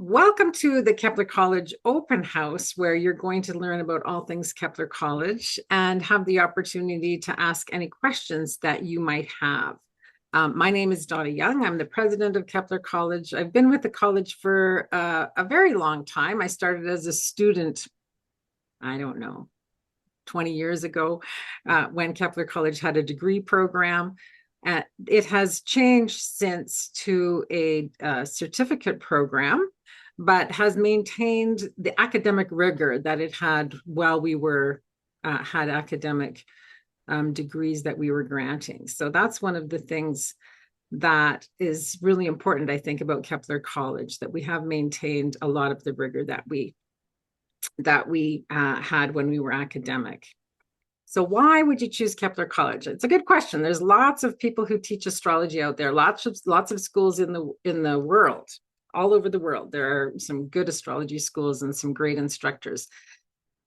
Welcome to the Kepler College Open House, where you're going to learn about all things Kepler College and have the opportunity to ask any questions that you might have. My name is Donna Young. I'm the president of Kepler College. I've been with the college for a very long time. I started as a student, 20 years ago, when Kepler College had a degree program. It has changed since to a certificate program, but has maintained the academic rigor that it had while we were had academic degrees that we were granting. So that's one of the things that is really important, I think, about Kepler College, that we have maintained a lot of the rigor that we had when we were academic. So why would you choose Kepler College? It's a good question. There's lots of people who teach astrology out there, lots of schools in the world, all over the world. There are some good astrology schools and some great instructors.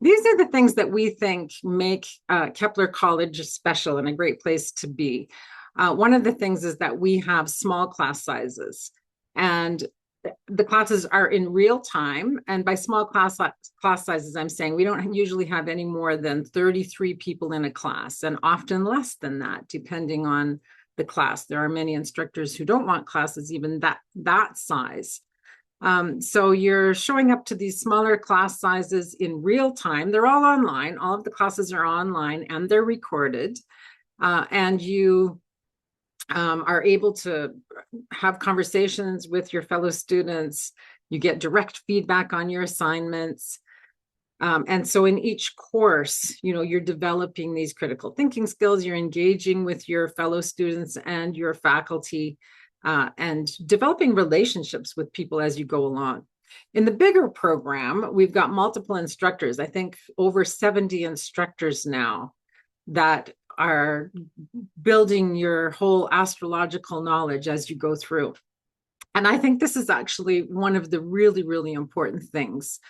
These are the things that we think make Kepler College special and a great place to be. One of the things is that we have small class sizes, and the classes are in real time. And by small class sizes, I'm saying we don't usually have any more than 33 people in a class, and often less than that, depending on the class. There are many instructors who don't want classes even that size. So you're showing up to these smaller class sizes in real time. They're all online. All of the classes are online and they're recorded. And you are able to have conversations with your fellow students. You get direct feedback on your assignments. And so in each course, you're developing these critical thinking skills, you're engaging with your fellow students and your faculty, and developing relationships with people as you go along. In the bigger program, we've got multiple instructors, I think over 70 instructors now, that are building your whole astrological knowledge as you go through. And I think this is actually one of the really, really important things,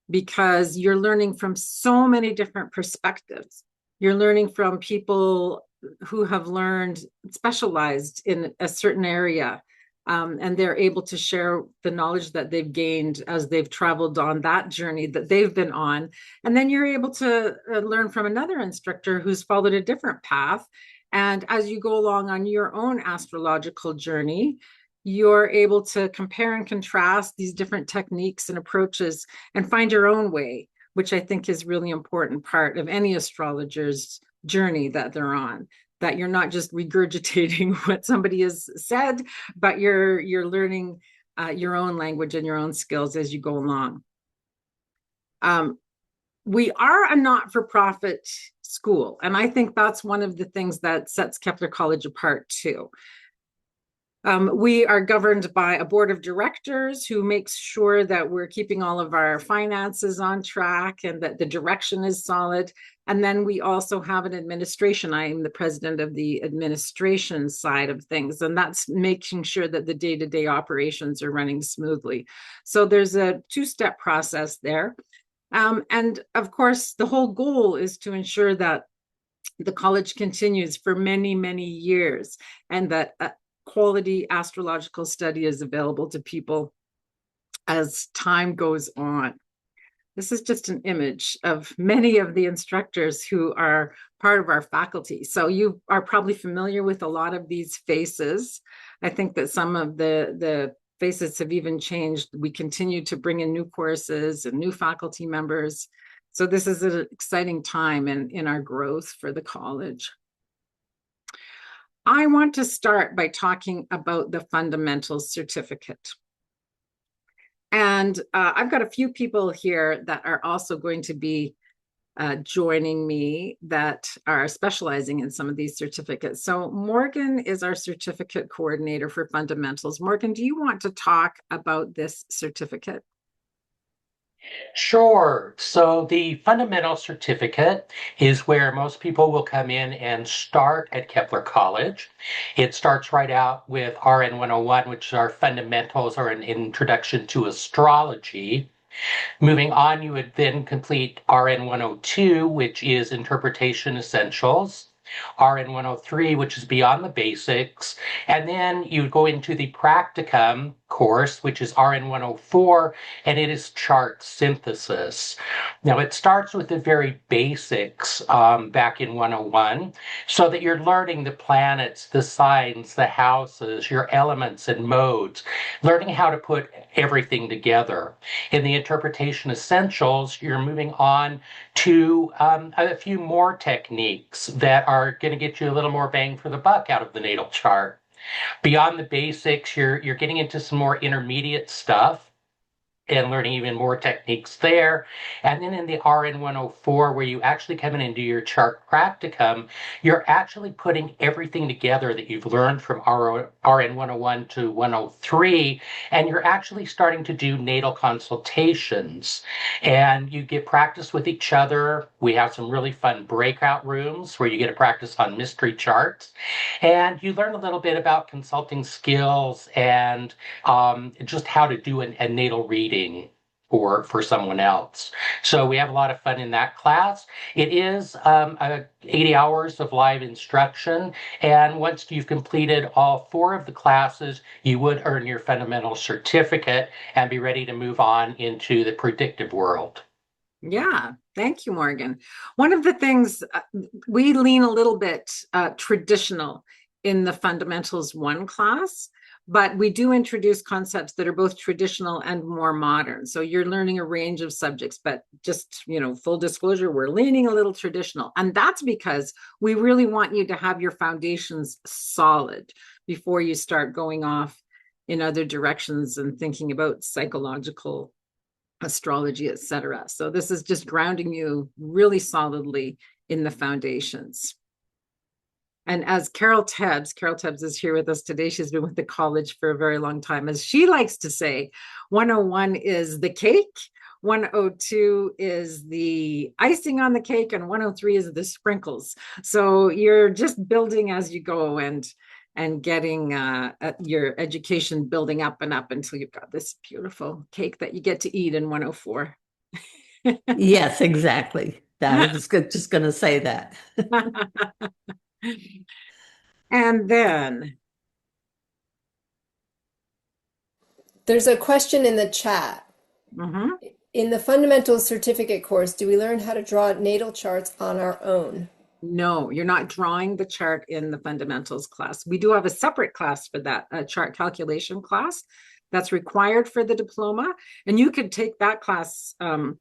because you're learning from so many different perspectives. You're learning from people who have learned, specialized in a certain area, and they're able to share the knowledge that they've gained as they've traveled on that journey that they've been on. And then you're able to learn from another instructor who's followed a different path. And as you go along on your own astrological journey, you're able to compare and contrast these different techniques and approaches and find your own way, which I think is really important part of any astrologer's journey that they're on, that you're not just regurgitating what somebody has said, but you're learning your own language and your own skills as you go along. We are a not-for-profit school, and I think that's one of the things that sets Kepler College apart too. We are governed by a board of directors who makes sure that we're keeping all of our finances on track and that the direction is solid. And then we also have an administration. I am the president of the administration side of things, and that's making sure that the day-to-day operations are running smoothly. So there's a two-step process there. And of course, the whole goal is to ensure that the college continues for many, many years, and that quality astrological study is available to people as time goes on. This is just an image of many of the instructors who are part of our faculty. So you are probably familiar with a lot of these faces. I think that some of the faces have even changed. We continue to bring in new courses and new faculty members. So this is an exciting time in our growth for the college. I want to start by talking about the Fundamentals Certificate. And I've got a few people here that are also going to be joining me that are specializing in some of these certificates. So Morgan is our certificate coordinator for Fundamentals. Morgan, do you want to talk about this certificate? Sure. So the fundamental certificate is where most people will come in and start at Kepler College. It starts right out with RN 101, which is our fundamentals or an introduction to astrology. Moving on, you would then complete RN 102, which is interpretation essentials. RN 103, which is beyond the basics. And then you would go into the practicum, course, which is RN 104, and it is chart synthesis. Now, it starts with the very basics back in 101, so that you're learning the planets, the signs, the houses, your elements and modes, learning how to put everything together. In the interpretation essentials, you're moving on to a few more techniques that are going to get you a little more bang for the buck out of the natal chart. Beyond the basics, you're getting into some more intermediate stuff and learning even more techniques there. And then in the RN 104, where you actually come in and do your chart practicum, you're actually putting everything together that you've learned from RN 101 to 103, and you're actually starting to do natal consultations. And you get practice with each other. We have some really fun breakout rooms where you get to practice on mystery charts. And you learn a little bit about consulting skills and just how to do a natal reading for someone else. So we have a lot of fun in that class. It is 80 hours of live instruction, and once you've completed all 4 of the classes, you would earn your fundamental certificate and be ready to move on into the predictive world. Yeah, thank you, Morgan. One of the things we lean a little bit traditional in the Fundamentals 1 class, but we do introduce concepts that are both traditional and more modern. So you're learning a range of subjects, but just, full disclosure, we're leaning a little traditional. And that's because we really want you to have your foundations solid before you start going off in other directions and thinking about psychological astrology, etc. So this is just grounding you really solidly in the foundations. And as Carol Tebbs is here with us today. She's been with the college for a very long time. As she likes to say, 101 is the cake, 102 is the icing on the cake, and 103 is the sprinkles. So you're just building as you go and getting your education building up and up until you've got this beautiful cake that you get to eat in 104. Yes, exactly. I was just going to say that. And then there's a question in the chat. In the fundamental certificate course, do we learn how to draw natal charts on our own? No, you're not drawing the chart in the fundamentals class. We do have a separate class for that, a chart calculation class that's required for the diploma. And you could take that class in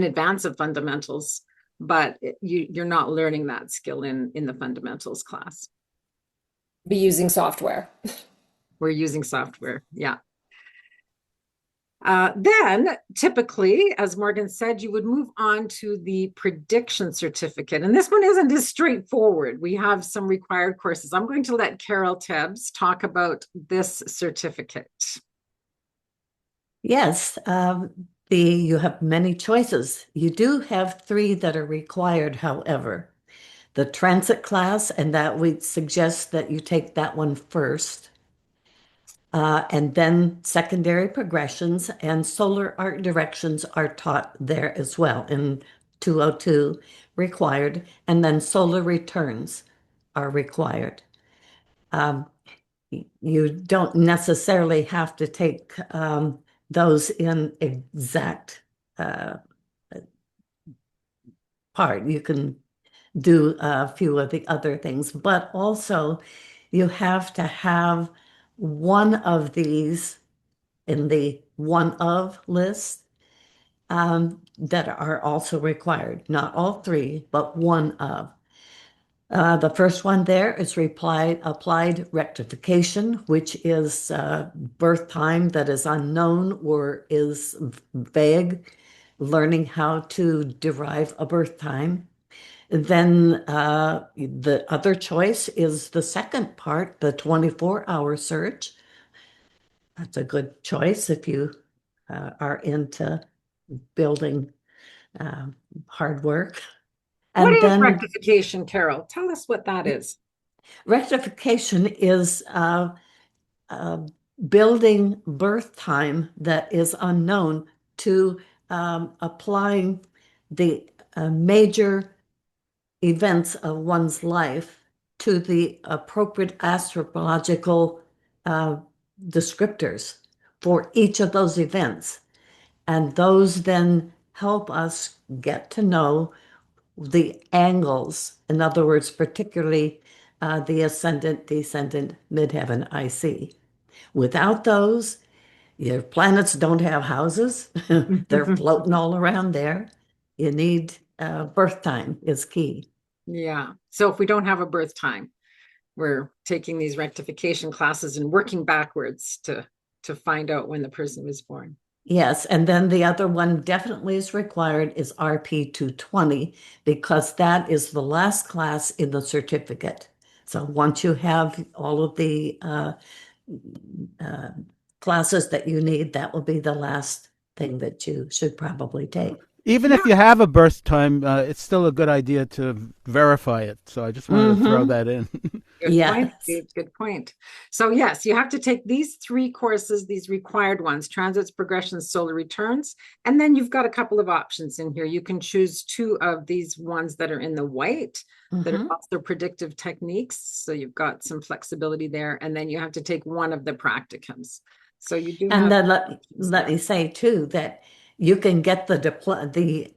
advance of fundamentals, but you're not learning that skill in the fundamentals class. Be using software. We're using software, yeah. Then typically, as Morgan said, you would move on to the prediction certificate. And this one isn't as straightforward. We have some required courses. I'm going to let Carol Tebbs talk about this certificate. Yes, you have many choices. You do have 3 that are required, however. The transit class, and that we'd suggest that you take that one first. And then secondary progressions and solar arc directions are taught there as well in 202 required, and then solar returns are required. You don't necessarily have to take those in exact part. You can do a few of the other things, but also you have to have one of these in the one of list that are also required. Not all 3, but one of. The first one there is applied rectification, which is birth time that is unknown or is vague, learning how to derive a birth time. Then the other choice is the second part, the 24-hour search. That's a good choice if you are into building hard work. And what is rectification, Carol? Tell us what that is. Rectification is building birth time that is unknown to applying the major events of one's life to the appropriate astrological descriptors. for each of those events. And those then help us get to know the angles. In other words, particularly the ascendant, descendant, midheaven, IC. Without those, your planets don't have houses. They're floating all around there. You need birth time is key. Yeah. So if we don't have a birth time, we're taking these rectification classes and working backwards to find out when the person was born. Yes, and then the other one definitely is required is RP 220 because that is the last class in the certificate. So once you have all of the uh, classes that you need, that will be the last thing that you should probably take. Even if you have a birth time, it's still a good idea to verify it. So I just wanted to throw that in. Good Yes. point, Steve. Good point. So yes, you have to take these 3 courses, these required ones, transits, progressions, solar returns, and then you've got a couple of options in here. You can choose 2 of these ones that are in the white that are also predictive techniques. So you've got some flexibility there, and then you have to take one of the practicums. So you do And have then let me say too that you can get the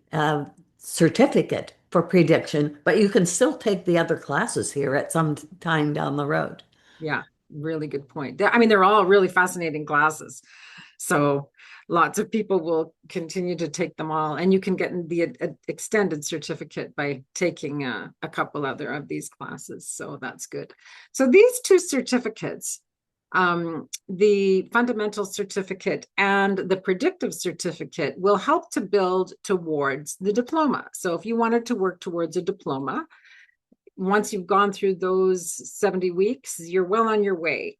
certificate for prediction, but you can still take the other classes here at some time down the road. Yeah, really good point. I mean, they're all really fascinating classes. So lots of people will continue to take them all. And you can get the extended certificate by taking a couple other of these classes. So that's good. So these 2 certificates, the fundamental certificate and the predictive certificate, will help to build towards the diploma. So if you wanted to work towards a diploma, once you've gone through those 70 weeks, you're well on your way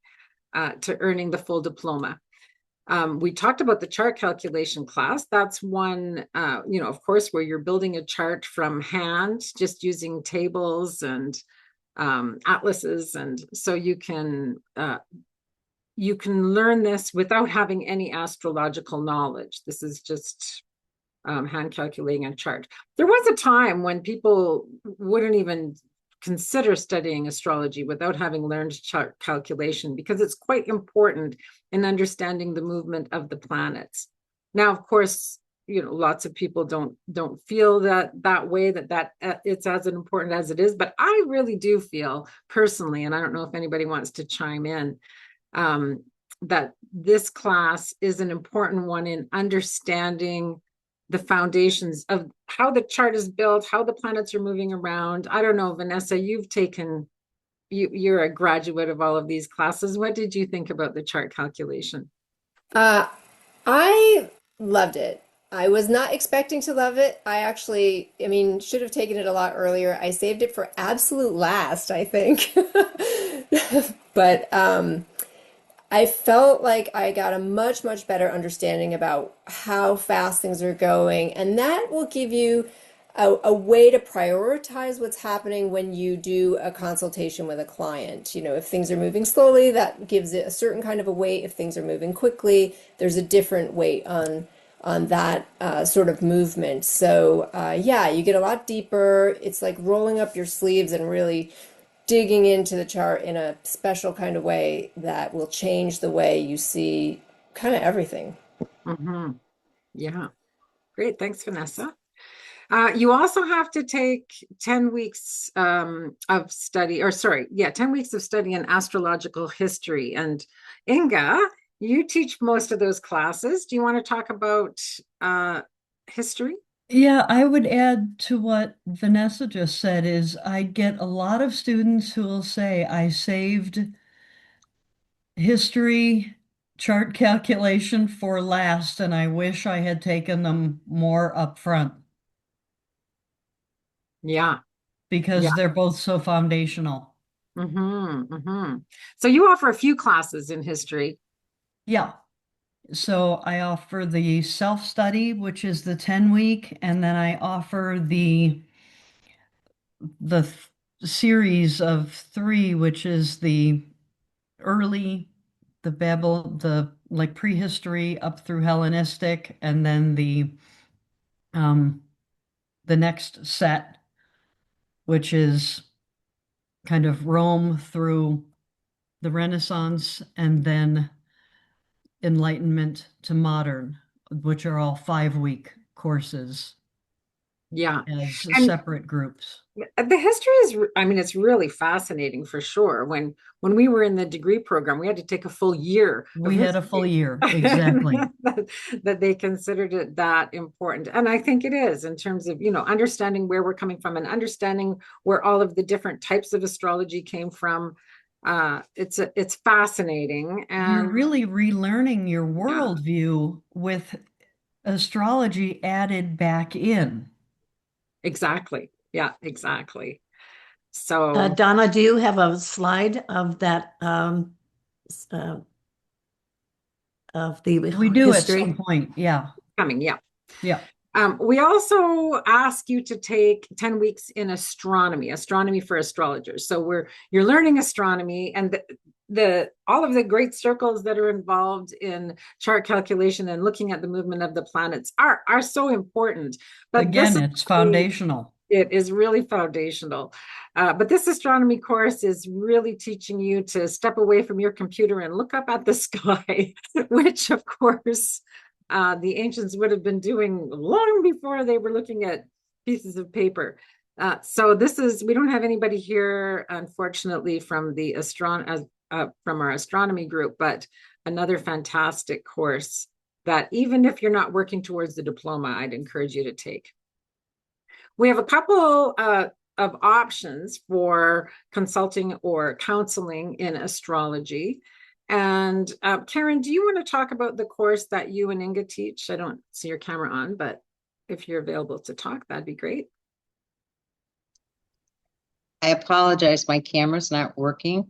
to earning the full diploma. We talked about the chart calculation class. That's one, of course, where you're building a chart from hand, just using tables and atlases. And so you can learn this without having any astrological knowledge. This is just hand calculating a chart. There was a time when people wouldn't even consider studying astrology without having learned chart calculation, because it's quite important in understanding the movement of the planets. Now, of course, lots of people don't feel that way, that it's as important as it is, but I really do feel personally, and I don't know if anybody wants to chime in, that this class is an important one in understanding the foundations of how the chart is built, how the planets are moving around. I don't know, Vanessa, you're a graduate of all of these classes. What did you think about the chart calculation? I loved it. I was not expecting to love it. Should have taken it a lot earlier. I saved it for absolute last, I think. But I felt like I got a much, much better understanding about how fast things are going, and that will give you a way to prioritize what's happening when you do a consultation with a client. If things are moving slowly, that gives it a certain kind of a weight. If things are moving quickly, there's a different weight on that sort of movement. So yeah, you get a lot deeper. It's like rolling up your sleeves and really digging into the chart in a special kind of way that will change the way you see kind of everything. Mm-hmm. Yeah, great. Thanks, Vanessa. You also have to take 10 weeks of study, 10 weeks of study in astrological history. And Inga, you teach most of those classes. Do you want to talk about history? Yeah, I would add to what Vanessa just said is I get a lot of students who will say, I saved history chart calculation for last, and I wish I had taken them more up front Yeah. because they're both so foundational. Mm-hmm, mm-hmm. So you offer a few classes in history. Yeah. So I offer the self-study, which is the 10-week, and then I offer the series of 3, which is the early, the like prehistory up through Hellenistic, and then the next set, which is kind of Rome through the Renaissance, and then Enlightenment to Modern, which are all 5-week courses Yeah. as And separate groups. the history is, I mean, it's really fascinating for sure. When we were in the degree program, we had to take a full year of We had a full history. year, exactly. that they considered it that important. And I think it is, in terms of, understanding where we're coming from and understanding where all of the different types of astrology came from. It's fascinating. You're And really relearning your worldview with astrology added back in. exactly. Yeah, exactly. So Donna, do you have a slide of that uh, of the We do at some history? point, yeah. coming, yeah. Yeah. We also ask you to take 10 weeks in astronomy for astrologers. So you're learning astronomy, and the all of the great circles that are involved in chart calculation and looking at the movement of the planets are so important. But Again, it's foundational. It is really foundational. But this astronomy course is really teaching you to step away from your computer and look up at the sky, which of course the ancients would have been doing long before they were looking at pieces of paper. So we don't have anybody here, unfortunately, from from our astronomy group, but another fantastic course that even if you're not working towards the diploma, I'd encourage you to take. We have a couple of options for consulting or counseling in astrology. And Karen, do you want to talk about the course that you and Inga teach? I don't see your camera on, but if you're available to talk, that'd be great. I apologize, my camera's not working.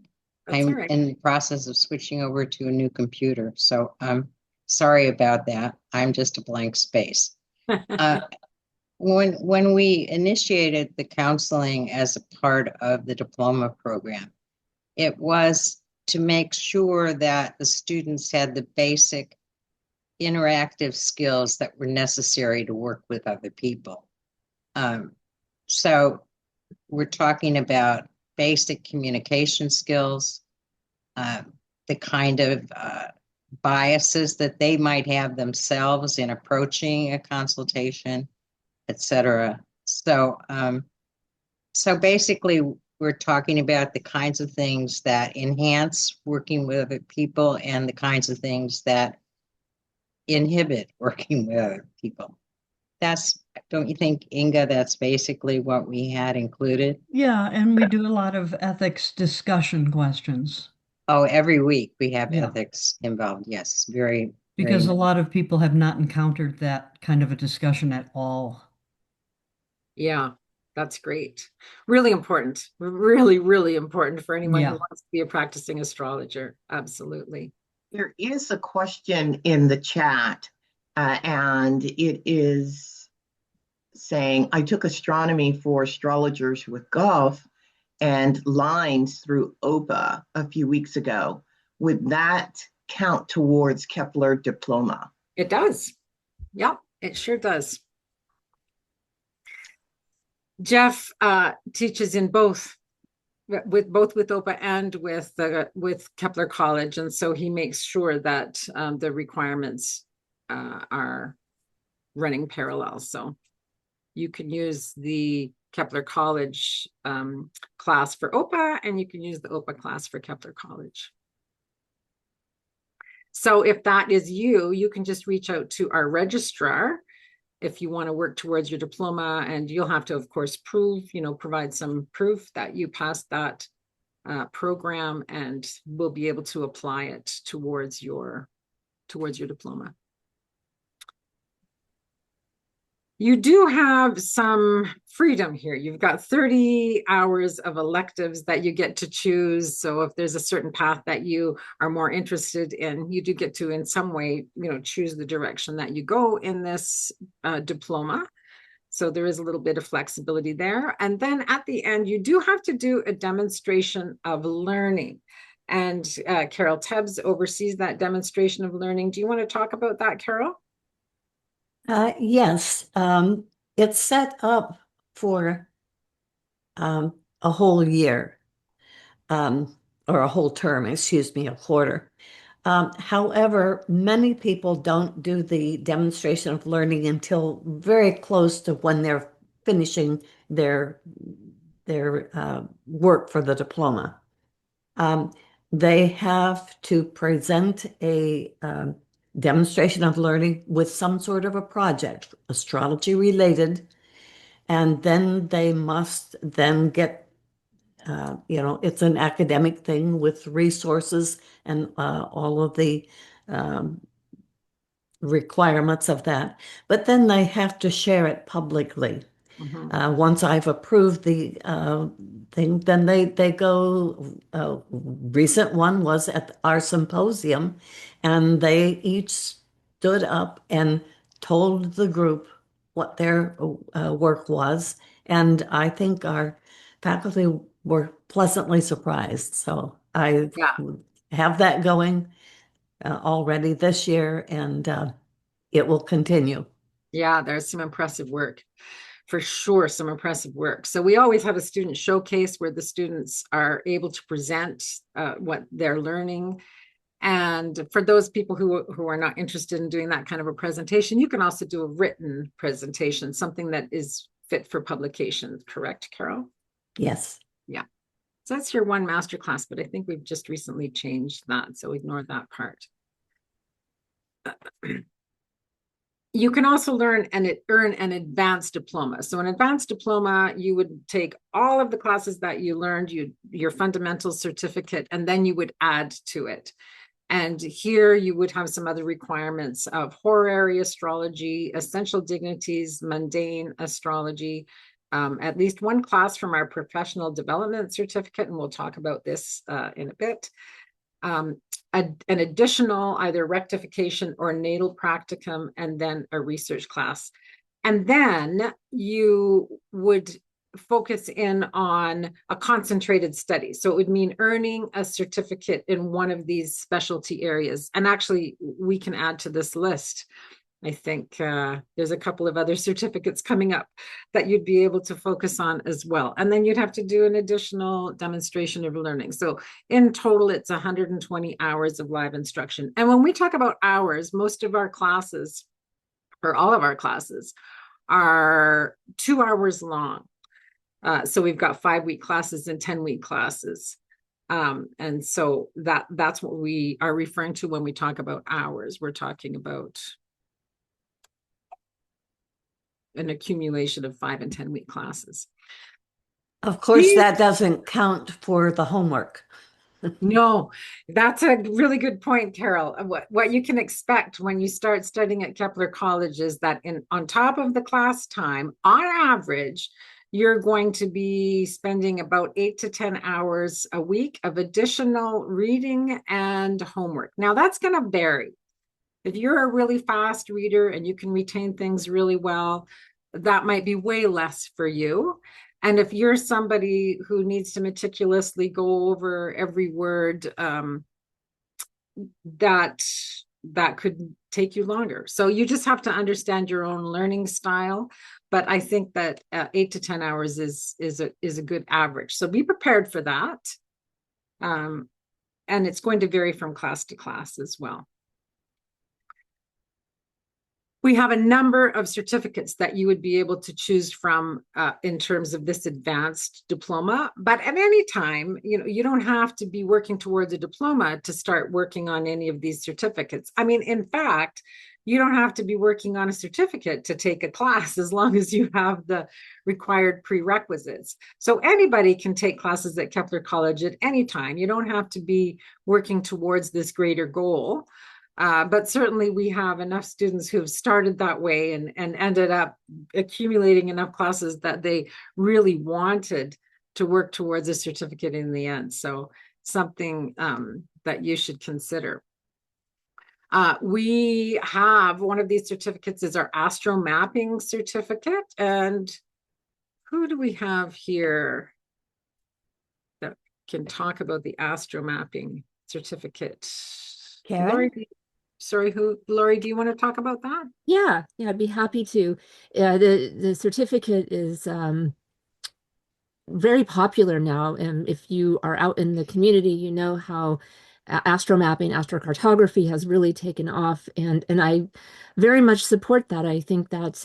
That's all I'm right. in the process of switching over to a new computer, so I'm sorry about that. I'm just a blank space. When we initiated the counseling as a part of the diploma program, it was to make sure that the students had the basic interactive skills that were necessary to work with other people. So we're talking about basic communication skills, the kind of biases that they might have themselves in approaching a consultation, etc. So basically, we're talking about the kinds of things that enhance working with other people and the kinds of things that inhibit working with other people. Don't you think, Inga, that's basically what we had included? Yeah, and we do a lot of ethics discussion questions. Oh, every week we have Yeah. ethics involved. Yes, very, Because very a lot of people have not encountered that kind of a discussion at all. Yeah, that's great. Really important. Really, really important for anyone who Yeah. wants to be a practicing astrologer. Absolutely. There is a question in the chat, and it is saying, I took astronomy for astrologers with golf and lines through OPA a few weeks ago. Would that count towards Kepler diploma? It does. Yep, it sure does. Jeff teaches in both with OPA and with KeplerCollege, and so he makes sure that the requirements are running parallel. So you can use the KeplerCollege class for OPA, and you can use the OPA class for KeplerCollege. So if that is you, you can just reach out to our registrar if you want to work towards your diploma, and you'll have to, of course, provide some proof that you passed that program, and we'll be able to apply it towards your diploma. You do have some freedom here. You've got 30 hours of electives that you get to choose. So if there's a certain path that you are more interested in, you do get to, in some way, choose the direction that you go in this diploma. So there is a little bit of flexibility there. And then at the end, you do have to do a demonstration of learning. And Carol Tebbs oversees that demonstration of learning. Do you want to talk about that, Carol? Yes, it's set up for a whole year, or a whole term, excuse me, a quarter. However, many people don't do the demonstration of learning until very close to when they're finishing their work for the diploma. Um, they have to present a demonstration of learning with some sort of a project, astrology related, and then they must then get, it's an academic thing with resources and all of the um, requirements of that. But then they have to share it publicly. Once I've approved the thing, then they go. Recent one was at our symposium, and they each stood up and told the group what their work was, and I think our faculty were pleasantly surprised. So I Yeah. have that going already this year, and it will continue. Yeah, there's some impressive work. For sure, some impressive work. So we always have a student showcase where the students are able to present what they're learning. And for those people who are not interested in doing that kind of a presentation, you can also do a written presentation, something that is fit for publication. Correct, Carol? Yes. Yeah. So that's your one masterclass, but I think we've just recently changed that. So ignore that part. You can also learn and earn an advanced diploma. So an advanced diploma, you would take all of the classes that you learned, your fundamental certificate, and then you would add to it. And here you would have some other requirements of horary astrology, essential dignities, mundane astrology, at least one class from our professional development certificate, and we'll talk about this in a bit. An additional either rectification or natal practicum, and then a research class. And then you would focus in on a concentrated study. So it would mean earning a certificate in one of these specialty areas. And actually, we can add to this list. I think there's a couple of other certificates coming up that you'd be able to focus on as well. And then you'd have to do an additional demonstration of learning. So in total, it's 120 hours of live instruction. And when we talk about hours, most of our classes, or all of our classes, are 2 hours long. So we've got 5-week classes and 10-week classes. And so that's what we are referring to when we talk about hours. We're talking about an accumulation of 5 and 10-week classes. Of course, that doesn't count for the homework. No, that's a really good point, Carol. What you can expect when you start studying at Kepler College is that on top of the class time, on average, you're going to be spending about 8 to 10 hours a week of additional reading and homework. Now, that's going to vary. If you're a really fast reader and you can retain things really well, that might be way less for you. And if you're somebody who needs to meticulously go over every word, that could take you longer. So you just have to understand your own learning style. But I think that 8 to 10 hours is a good average. So be prepared for that. And it's going to vary from class to class as well. We have a number of certificates that you would be able to choose from in terms of this advanced diploma. But at any time, you don't have to be working towards a diploma to start working on any of these certificates. I mean, in fact, you don't have to be working on a certificate to take a class as long as you have the required prerequisites. So anybody can take classes at Kepler College at any time. You don't have to be working towards this greater goal. But certainly we have enough students who have started that way and ended up accumulating enough classes that they really wanted to work towards a certificate in the end. So something that you should consider. We have one of these certificates is our Astro mapping certificate. And who do we have here that can talk about the Astro mapping certificate? Karen? Lori, do you want to talk about that? Yeah, I'd be happy to. The certificate is very popular now, and if you are out in the community, you know how astromapping, astrocartography has really taken off, and I very much support that. I think that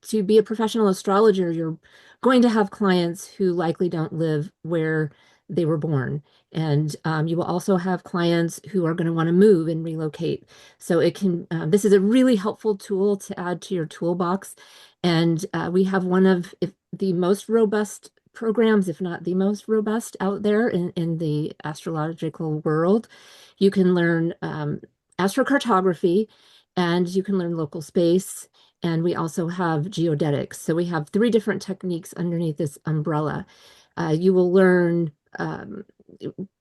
to be a professional astrologer, you're going to have clients who likely don't live where they were born. And you will also have clients who are going to want to move and relocate. So this is a really helpful tool to add to your toolbox. And we have one of the most robust programs, if not the most robust out there in the astrological world. You can learn astrocartography, and you can learn local space. And we also have geodetics. So we have 3 different techniques underneath this umbrella. You will learn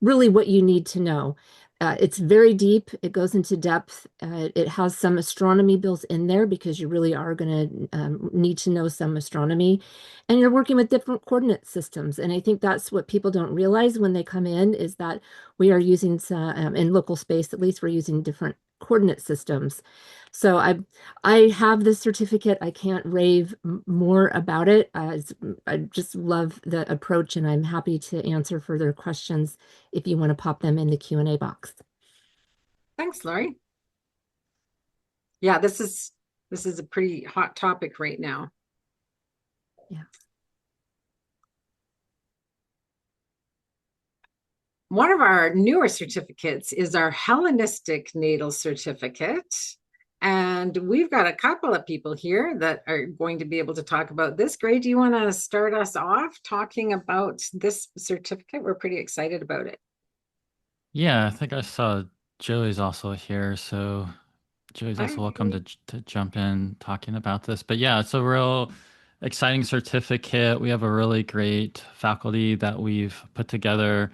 really what you need to know. It's very deep. It goes into depth. It has some astronomy built in there because you really are going to need to know some astronomy. And you're working with different coordinate systems. And I think that's what people don't realize when they come in, is that we are using, in local space, at least, we're using different coordinate systems. So I have this certificate. I can't rave more about it. I just love the approach, and I'm happy to answer further questions if you want to pop them in the Q&A box. Thanks, Lori. Yeah, this is a pretty hot topic right now. Yeah. One of our newer certificates is our Hellenistic Natal Certificate. And we've got a couple of people here that are going to be able to talk about this. Gray, do you want to start us off talking about this certificate? We're pretty excited about it. Yeah, I think I saw Joey's also here, so Joey's also Hi. welcome to jump in talking about this. But yeah, it's a real exciting certificate. We have a really great faculty that we've put together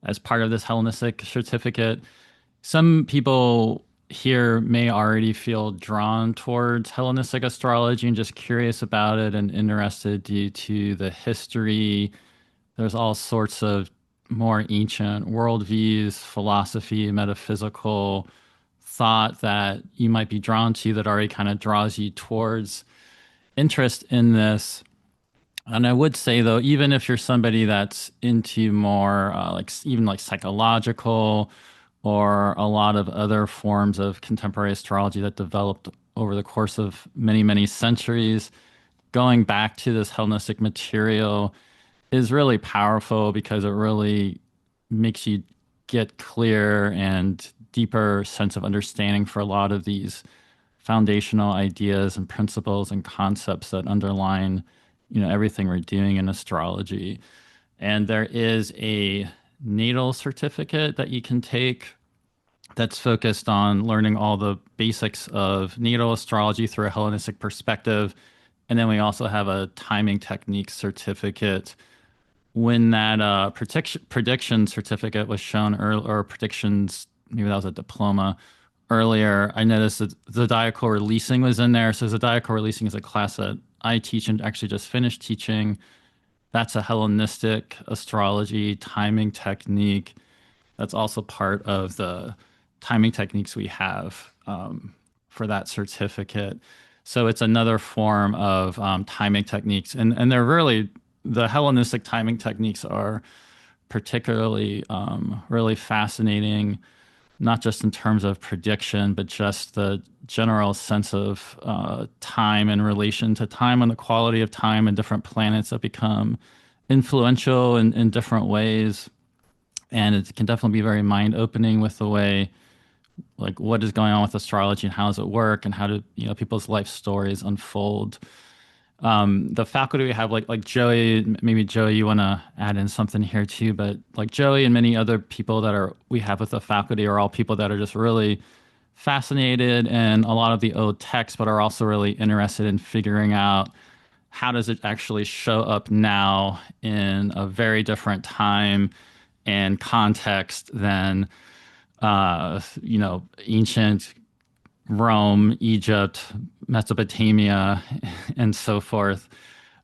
as part of this Hellenistic certificate. Some people here may already feel drawn towards Hellenistic astrology and just curious about it and interested due to the history. There's all sorts of more ancient worldviews, philosophy, metaphysical thought that you might be drawn to that already kind of draws you towards interest in this. And I would say, though, even if you're somebody that's into more even like psychological or a lot of other forms of contemporary astrology that developed over the course of many, many centuries, going back to this Hellenistic material is really powerful because it really makes you get clear and deeper sense of understanding for a lot of these foundational ideas and principles and concepts that underline, everything we're doing in astrology. And there is a natal certificate that you can take that's focused on learning all the basics of natal astrology through a Hellenistic perspective. And then we also have a timing technique certificate. When that prediction certificate was shown earlier, or predictions, maybe that was a diploma earlier, I noticed that zodiacal releasing was in there. So zodiacal releasing is a class that I teach and actually just finished teaching. That's a Hellenistic astrology timing technique. That's also part of the timing techniques we have for that certificate. So it's another form of timing techniques. And they're really, the Hellenistic timing techniques are particularly really fascinating, not just in terms of prediction, but just the general sense of time in relation to time and the quality of time and different planets that become influential in different ways. And it can definitely be very mind-opening with the way, like, what is going on with astrology and how does it work and how do people's life stories unfold. The faculty we have, like Joey, maybe Joey, you want to add in something here too, but like Joey and many other people we have with the faculty are all people that are just really fascinated in a lot of the old texts, but are also really interested in figuring out how does it actually show up now in a very different time and context than ancient Rome, Egypt, Mesopotamia, and so forth.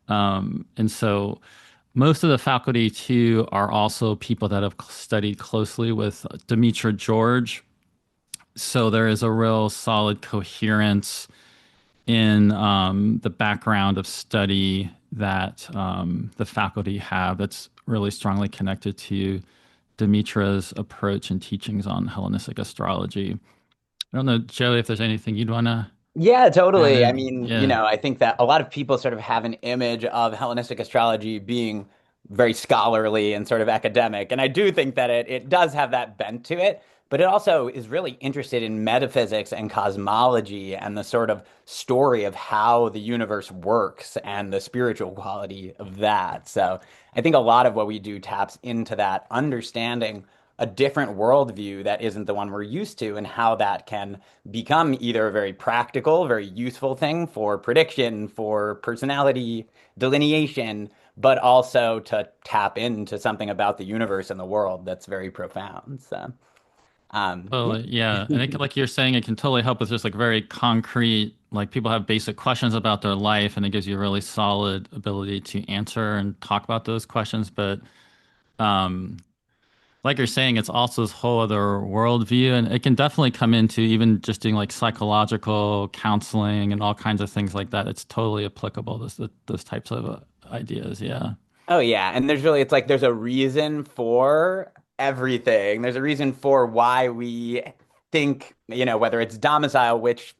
And so most of the faculty, too, are also people that have studied closely with Demetra George. So there is a real solid coherence in the background of study that the faculty have that's really strongly connected to Demetra's approach and teachings on Hellenistic astrology. I don't know, Joey, if there's anything you'd want to Yeah, totally. I add. mean, Yeah. I think that a lot of people sort of have an image of Hellenistic astrology being very scholarly and sort of academic. And I do think that it does have that bent to it, but it also is really interested in metaphysics and cosmology and the sort of story of how the universe works and the spiritual quality of that. So I think a lot of what we do taps into that understanding a different worldview that isn't the one we're used to, and how that can become either a very practical, very useful thing for prediction, for personality delineation, but also to tap into something about the universe and the world that's very profound. So, yeah. Totally, yeah. And it can, like you're saying, it can totally help with just like very concrete, like people have basic questions about their life, and it gives you a really solid ability to answer and talk about those questions. But um, like you're saying, it's also this whole other worldview, and it can definitely come into even just doing like psychological counseling and all kinds of things like that. It's totally applicable, those types of ideas. Yeah. Oh yeah, and there's really it's like there's a reason for everything. There's a reason for why we think, whether it's domicile, which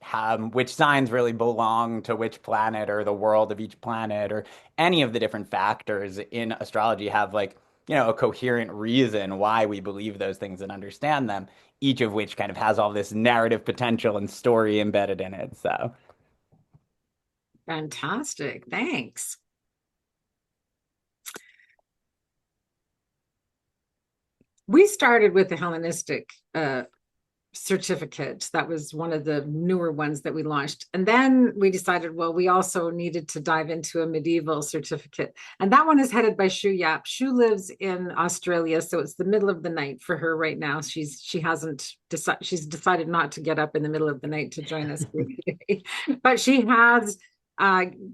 signs really belong to which planet or the world of each planet or any of the different factors in astrology have like, a coherent reason why we believe those things and understand them, each of which kind of has all this narrative potential and story embedded in it. So Fantastic. Thanks. We started with the Hellenistic certificate. That was one of the newer ones that we launched. And then we decided, well, we also needed to dive into a medieval certificate. And that one is headed by Shu Yap. Shu lives in Australia, so it's the middle of the night for her right now. She's decided not to get up in the middle of the night to join us today. But she has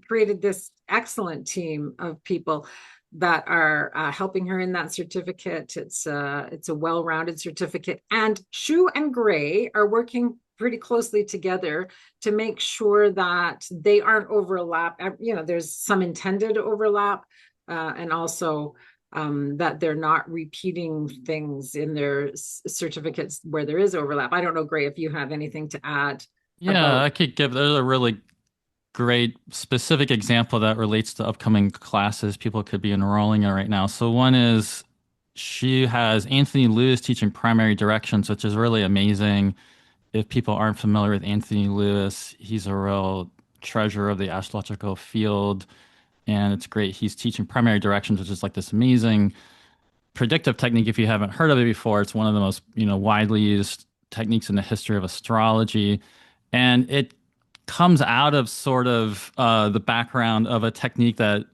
created this excellent team of people that are helping her in that certificate. It's a well-rounded certificate, and Shu and Gray are working pretty closely together to make sure that they aren't overlap. There's some intended overlap, and also that they're not repeating things in their certificates where there is overlap. I don't know, Gray, if you have anything to add. Yeah, I could give, there's a really great specific example that relates to upcoming classes people could be enrolling in right now. So one is she has Anthony Lewis teaching primary directions, which is really amazing. If people aren't familiar with Anthony Lewis, he's a real treasure of the astrological field, and it's great. He's teaching primary directions, which is like this amazing predictive technique. If you haven't heard of it before, it's one of the most, widely used techniques in the history of astrology. And it comes out of sort of the background of a technique that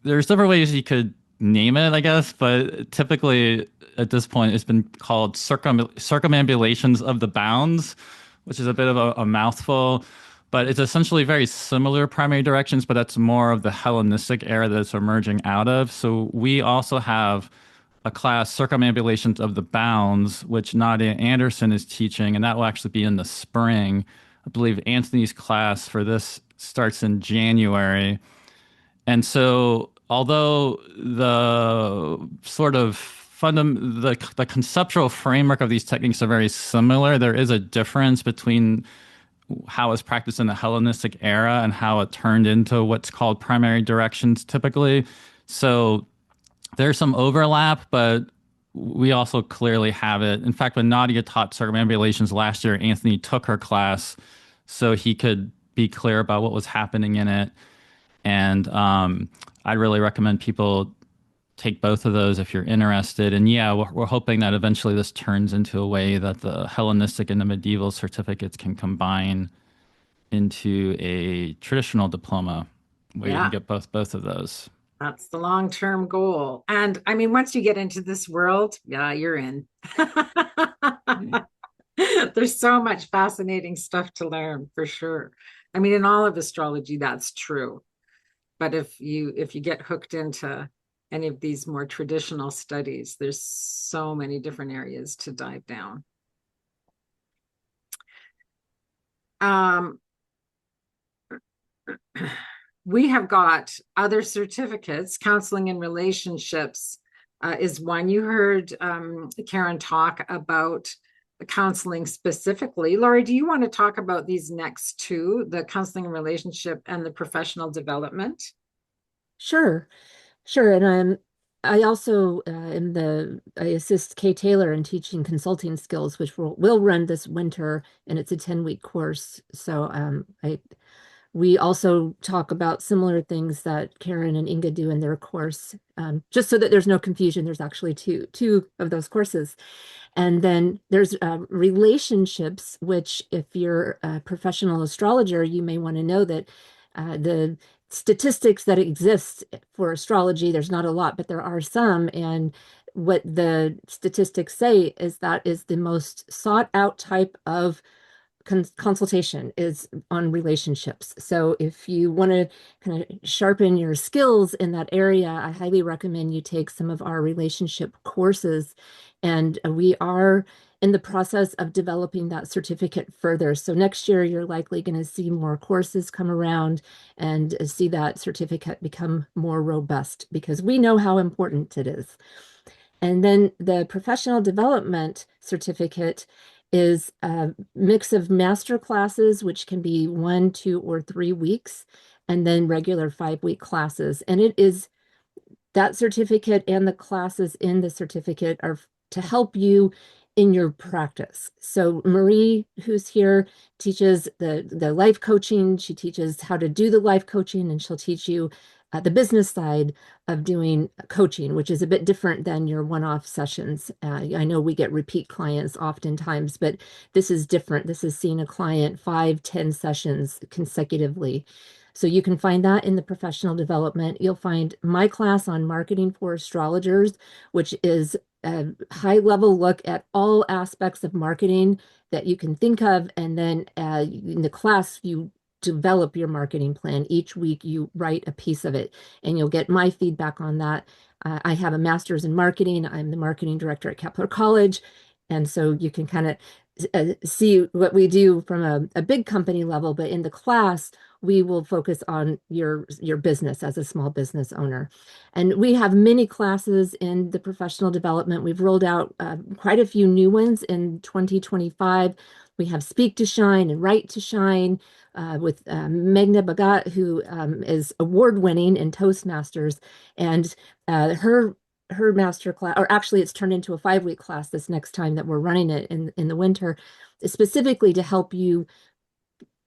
there's different ways you could name it, I guess, but typically at this point it's been called circumambulations of the bounds, which is a bit of a mouthful, but it's essentially very similar primary directions, but that's more of the Hellenistic era that it's emerging out of. So we also have a class, Circumambulations of the Bounds, which Nadia Anderson is teaching, and that will actually be in the spring. I believe Anthony's class for this starts in January. And so although the sort of the conceptual framework of these techniques are very similar, there is a difference between how it's practiced in the Hellenistic era and how it turned into what's called primary directions typically. So there's some overlap, but we also clearly have it. In fact, when Nadia taught circumambulations last year, Anthony took her class so he could be clear about what was happening in it. And I'd really recommend people take both of those if you're interested. And yeah, we're hoping that eventually this turns into a way that the Hellenistic and the medieval certificates can combine into a traditional diploma where you can get both of those. That's the long-term goal. And I mean, once you get into this world, yeah, you're in. There's so much fascinating stuff to learn for sure. I mean, in all of astrology, that's true. But if you get hooked into any of these more traditional studies, there's so many different areas to dive down. We have got other certificates, counseling and relationships, is one. You heard Karen talk about counseling specifically. Laurie, do you want to talk about these next two, the counseling and relationship and the professional development? Sure. Sure. And I also I assist Kay Taylor in teaching consulting skills, which will run this winter, and it's a 10-week course. So we also talk about similar things that Karen and Inga do in their course, just so that there's no confusion. There's actually two of those courses. And then there's relationships, which if you're a professional astrologer, you may want to know that the statistics that exist for astrology, there's not a lot, but there are some. And what the statistics say is that is the most sought out type of consultation is on relationships. So if you want to kind of sharpen your skills in that area, I highly recommend you take some of our relationship courses. And we are in the process of developing that certificate further. So next year, you're likely going to see more courses come around and see that certificate become more robust because we know how important it is. And then the professional development certificate is a mix of master classes, which can be 1, 2, or 3 weeks, and then regular 5-week classes. And it is that certificate and the classes in the certificate are to help you in your practice. So Marie, who's here, teaches the life coaching. She teaches how to do the life coaching, and she'll teach you the business side of doing coaching, which is a bit different than your one-off sessions. I know we get repeat clients oftentimes, but this is different. This is seeing a client 5, 10 sessions consecutively. So you can find that in the professional development. You'll find my class on marketing for astrologers, which is a high-level look at all aspects of marketing that you can think of. And then in the class, you develop your marketing plan. Each week you write a piece of it and you'll get my feedback on that. I have a master's in marketing. I'm the marketing director at KeplerCollege. And so you can kind of see what we do from a big company level, but in the class, we will focus on your business as a small business owner. And we have many classes in the professional development. We've rolled out quite a few new ones in 2025. We have Speak to Shine and Write to Shine with Meghna Bhagat, who is award-winning in Toastmasters. And her master class, or actually it's turned into a 5-week class this next time that we're running it in the winter, specifically to help you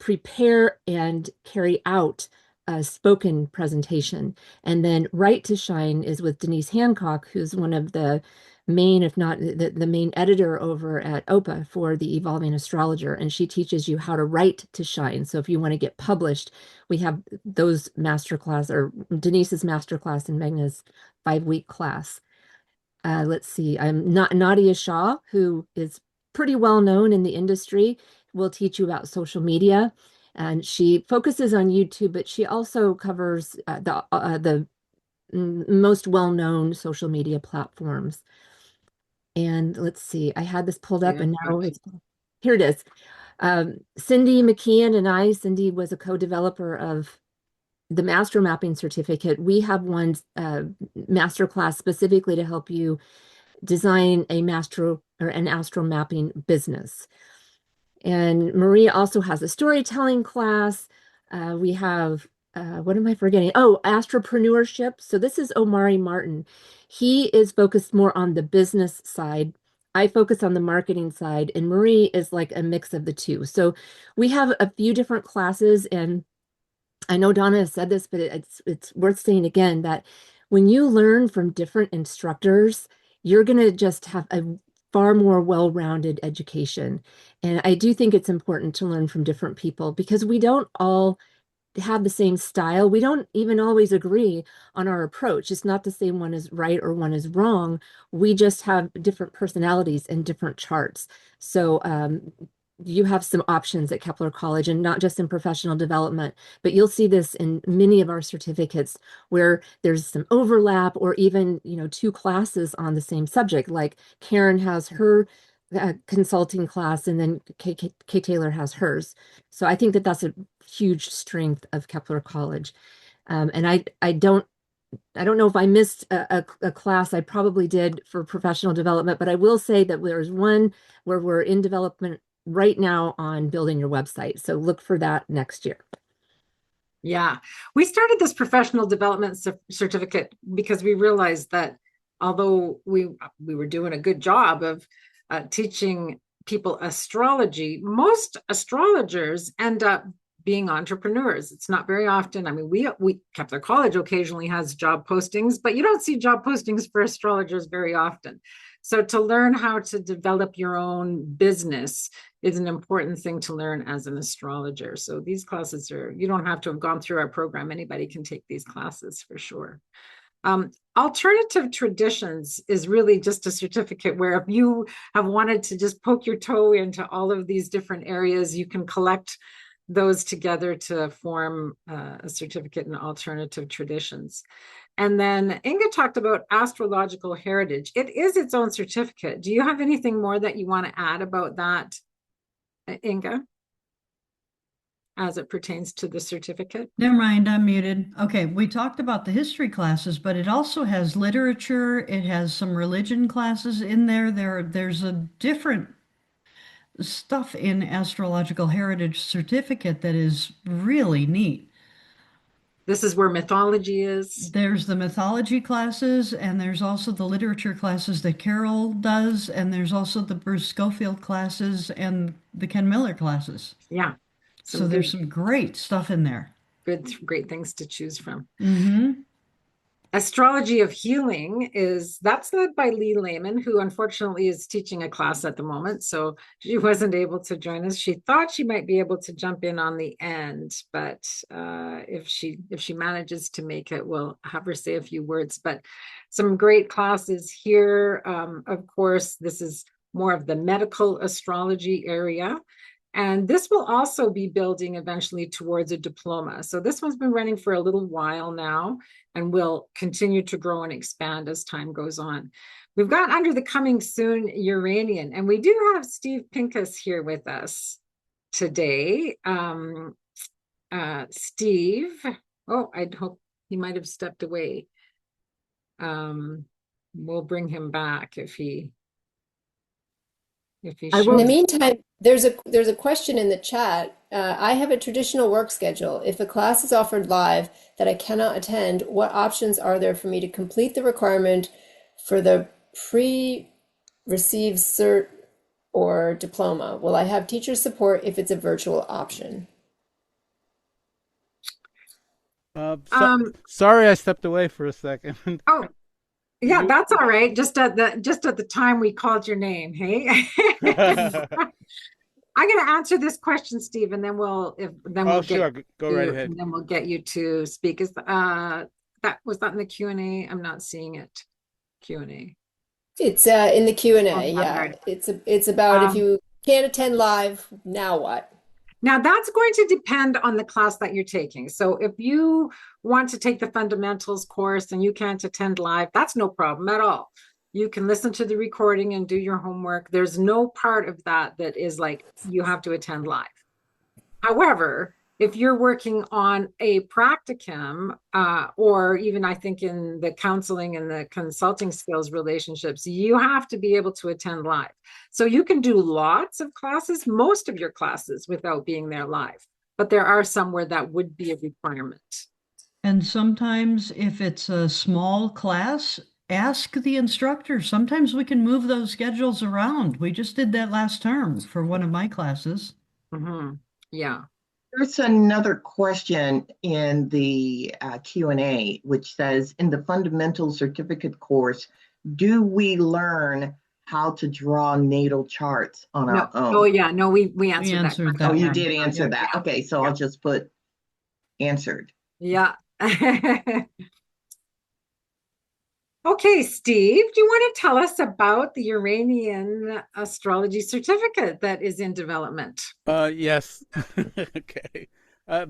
prepare and carry out a spoken presentation. And then Write to Shine is with Denise Hancock, who's one of the main, if not the main editor over at OPA for the Evolving Astrologer. And she teaches you how to write to shine. So if you want to get published, we have those masterclass, or Denise's masterclass and Meghna's 5-week class. Let's see, I'm not Nadia Shah, who is pretty well known in the industry, will teach you about social media. And she focuses on YouTube, but she also covers the most well-known social media platforms. And let's see, I had this pulled up and now here it is. Cindy McKeon and I, Cindy was a co-developer of the Master Mapping Certificate. We have one master class specifically to help you design a an astro mapping business. And Maria also has a storytelling class. We have, what am I forgetting? Oh, astropreneurship. So this is Omari Martin. He is focused more on the business side. I focus on the marketing side, and Marie is like a mix of the two. So we have a few different classes, and I know Donna has said this, but it's worth saying again that when you learn from different instructors, you're going to just have a far more well-rounded education. And I do think it's important to learn from different people because we don't all have the same style. We don't even always agree on our approach. It's not the same one is right or one is wrong. We just have different personalities and different charts. So you have some options at Kepler College, and not just in professional development, but you'll see this in many of our certificates where there's some overlap, or even, you know, 2 classes on the same subject. Like Karen has her consulting class, and then Kay Taylor has hers. So I think that that's a huge strength of Kepler College. And I don't I don't know if I missed a class. I probably did for professional development, but I will say that there's one where we're in development right now on building your website. So look for that next year. Yeah, we started this professional development certificate because we realized that although we were doing a good job of teaching people astrology, most astrologers end up being entrepreneurs. It's not very often. I mean, we KeplerCollege occasionally has job postings, but you don't see job postings for astrologers very often. So to learn how to develop your own business is an important thing to learn as an astrologer. So these classes you don't have to have gone through our program. Anybody can take these classes for sure. Alternative traditions is really just a certificate where if you have wanted to just poke your toe into all of these different areas, you can collect those together to form a certificate in alternative traditions. And then Inga talked about astrological heritage. It is its own certificate. Do you have anything more that you want to add about that, Inga, as it pertains to the certificate? Never mind, I'm muted. Okay, we talked about the history classes, but it also has literature. It has some religion classes in there. There's a different stuff in Astrological Heritage Certificate that is really neat. This is where mythology is. There's the mythology classes, and there's also the literature classes that Carol does, and there's also the Bruce Schofield classes and the Ken Miller classes. Yeah. So there's some great stuff in there. Great things to choose from. Mm-hmm. Astrology of Healing that's led by Lee Lehman, who unfortunately is teaching a class at the moment. So she wasn't able to join us. She thought she might be able to jump in on the end, but if she manages to make it, we'll have her say a few words. But some great classes here. Of course, this is more of the medical astrology area. And this will also be building eventually towards a diploma. So this one's been running for a little while now and will continue to grow and expand as time goes on. We've got under the coming soon Uranian, and we do have Steve Pincus here with us today. Steve, I hope he might have stepped away. We'll bring him back if he In the meantime, there's a question in the chat. I have a traditional work schedule. If a class is offered live that I cannot attend, what options are there for me to complete the requirement for the pre-received cert or diploma? Will I have teacher support if it's a virtual option? Sorry, I stepped away for a second. Oh, yeah, that's all right. Just at the time we called your name, hey. I'm going to answer this question, Steve, and then we'll sure, go right ahead. And then we'll get you to speak. Was that in the Q&A? I'm not seeing it. Q&A. It's in the Q&A. Yeah, right. It's about if you can't attend live, now what? Now that's going to depend on the class that you're taking. So if you want to take the fundamentals course and you can't attend live, that's no problem at all. You can listen to the recording and do your homework. There's no part of that is like you have to attend live. However, if you're working on a practicum, or even I think in the counseling and the consulting skills relationships, you have to be able to attend live. So you can do lots of classes, most of your classes, without being there live. But there are some where that would be a requirement. And sometimes if it's a small class, ask the instructor. Sometimes we can move those schedules around. We just did that last term for one of my classes. Mm-hmm. Yeah. There's another question in the Q&A, which says, in the fundamental certificate course, do we learn how to draw natal charts on our own? Oh yeah, no, we answered that. Oh, you did answer that. Yeah. Okay, so I'll just put answered. Yeah. Okay, Steve, do you want to tell us about the Uranian astrology certificate that is in development? Yes. Okay.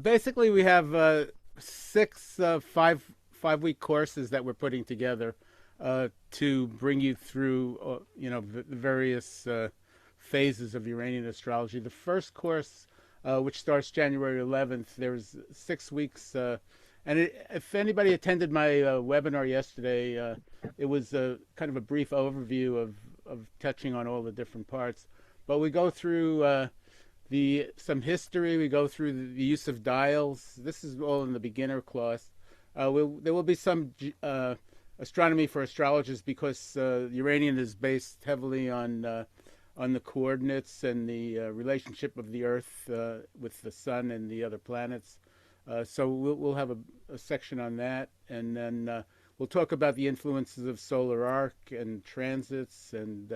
Basically, we have 6 5-week courses that we're putting together to bring you through, the various phases of Uranian astrology. The first course, which starts January 11th, there's 6 weeks if anybody attended my webinar yesterday, it was kind of a brief overview of touching on all the different parts. But we go through some history. We go through the use of dials. This is all in the beginner class. There will be some astronomy for astrologers because Uranian is based heavily on the coordinates and the relationship of the Earth with the Sun and the other planets. So we'll have a section on that, and then we'll talk about the influences of solar arc and transits, and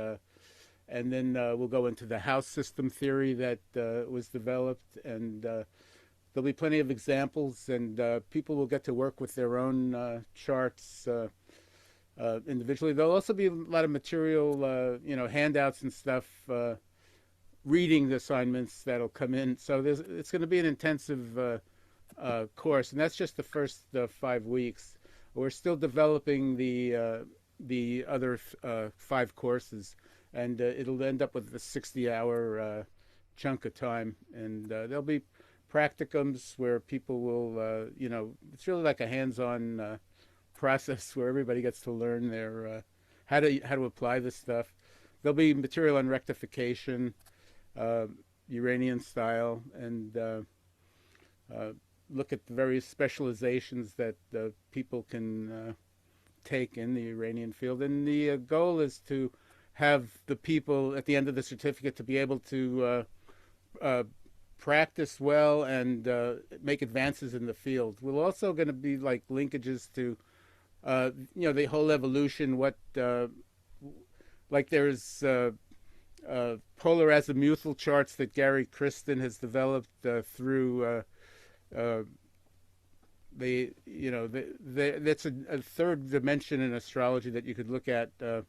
then we'll go into the house system theory that was developed, and there'll be plenty of examples, and people will get to work with their own charts individually. There'll also be a lot of material, handouts and stuff, reading assignments that'll come in. So it's going to be an intensive course, and that's just the first 5 weeks. We're still developing the other 5 courses, and it'll end up with a 60-hour chunk of time, and there'll be practicums where people will, it's really like a hands-on process where everybody gets to learn their how to apply this stuff. There'll be material on rectification, Uranian style, and look at the various specializations that people can take in the Uranian field. And the goal is to have the people at the end of the certificate to be able to practice well and make advances in the field. We're also going to be like linkages to, the whole evolution. Like there's polar azimuthal charts that Gary Kristen has developed through. That's a third dimension in astrology that you could look at. So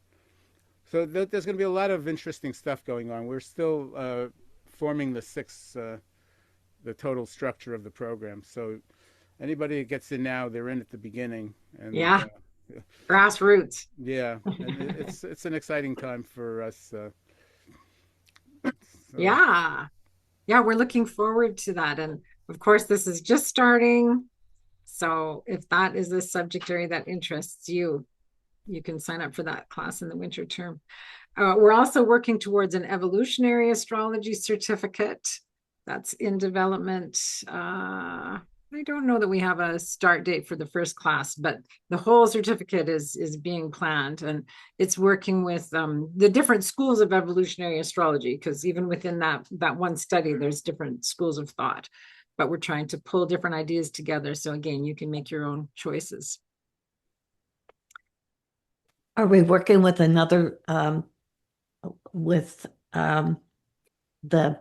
there's going to be a lot of interesting stuff going on. We're still forming the total structure of the program. So anybody that gets in now, they're in at the beginning. And, yeah, grassroots. Yeah, and it's an exciting time for us. So. Yeah, we're looking forward to that. And of course, this is just starting. So if that is a subject area that interests you, you can sign up for that class in the winter term. We're also working towards an evolutionary astrology certificate that's in development. I don't know that we have a start date for the first class, but the whole certificate is being planned, and it's working with the different schools of evolutionary astrology, because even within that one study, there's different schools of thought. But we're trying to pull different ideas together. So again, you can make your own choices. Are we working with another, the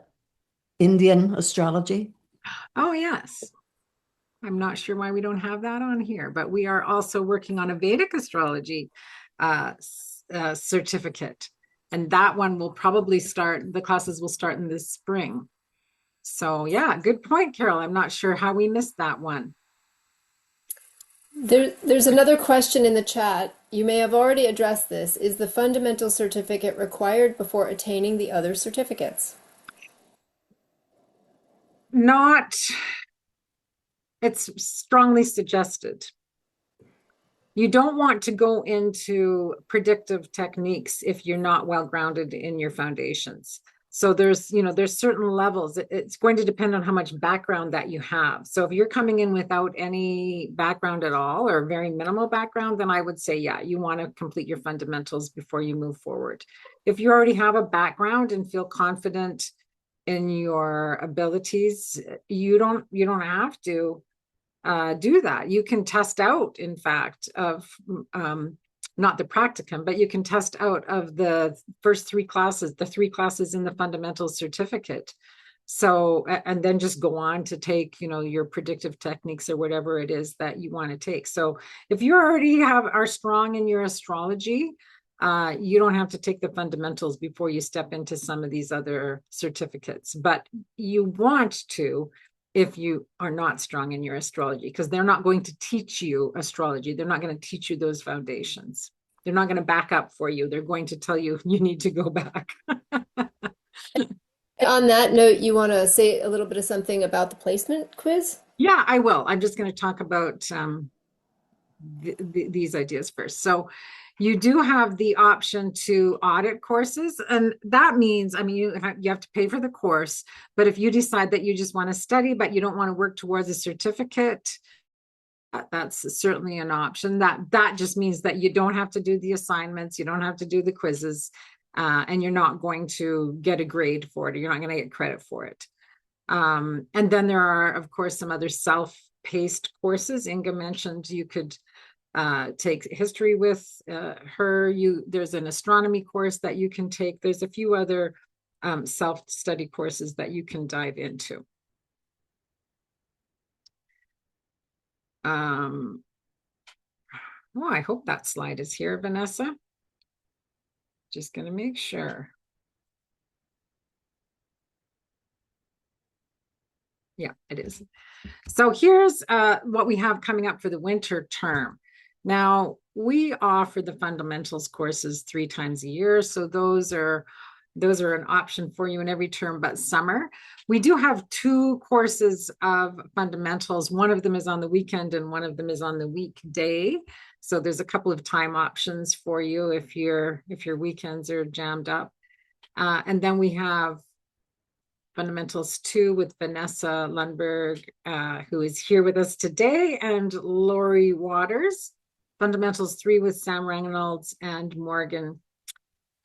Indian astrology? Oh, yes. I'm not sure why we don't have that on here, but we are also working on a Vedic astrology certificate. And that one will probably the classes will start in this spring. So yeah, good point, Carol. I'm not sure how we missed that one. There's another question in the chat. You may have already addressed this. Is the fundamental certificate required before attaining the other certificates? Not, it's strongly suggested. You don't want to go into predictive techniques if you're not well grounded in your foundations. So there's certain levels. It's going to depend on how much background that you have. So if you're coming in without any background at all, or very minimal background, then I would say, yeah, you want to complete your fundamentals before you move forward. If you already have a background and feel confident in your abilities, you don't have to do that. You can test out, in fact, of not the practicum, but you can test out of the first 3 classes, the 3 classes in the fundamentals certificate. So, and then just go on to take, your predictive techniques or whatever it is that you want to take. So if you already are strong in your astrology, you don't have to take the fundamentals before you step into some of these other certificates, but you want to if you are not strong in your astrology, because they're not going to teach you astrology. They're not going to teach you those foundations. They're not going to back up for you. They're going to tell you you need to go back. On that note, you want to say a little bit of something about the placement quiz? Yeah, I will. I'm just going to talk about these ideas first. So you do have the option to audit courses, and that means, I mean, you have to pay for the course, but if you decide that you just want to study, but you don't want to work towards a certificate, that's certainly an option. That just means that you don't have to do the assignments, you don't have to do the quizzes, and you're not going to get a grade for it, or you're not going to get credit for it. And then there are, of course, some other self-paced courses. Inga mentioned you could take history with her. There's an astronomy course that you can take. There's a few other self-study courses that you can dive into. Oh, I hope that slide is here, Vanessa. Just going to make sure. Yeah, it is. So here's what we have coming up for the winter term. Now, we offer the fundamentals courses 3 times a year. So those are an option for you in every term but summer. We do have 2 courses of fundamentals. One of them is on the weekend and one of them is on the weekday. So there's a couple of time options for you if your weekends are jammed up. And then we have Fundamentals 2 with Vanessa Lundberg, who is here with us today, and Lori Waters. Fundamentals 3 with Sam Reynolds and Morgan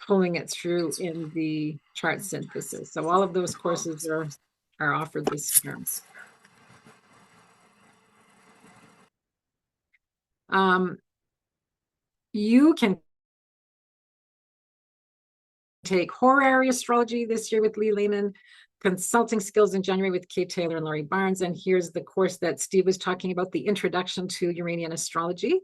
pulling it through in the chart synthesis. So all of those courses are offered this term. You can take horary astrology this year with Lee Lehman, consulting skills in January with Kate Taylor and Laurie Barnes. And here's the course that Steve was talking about, the introduction to Uranian astrology.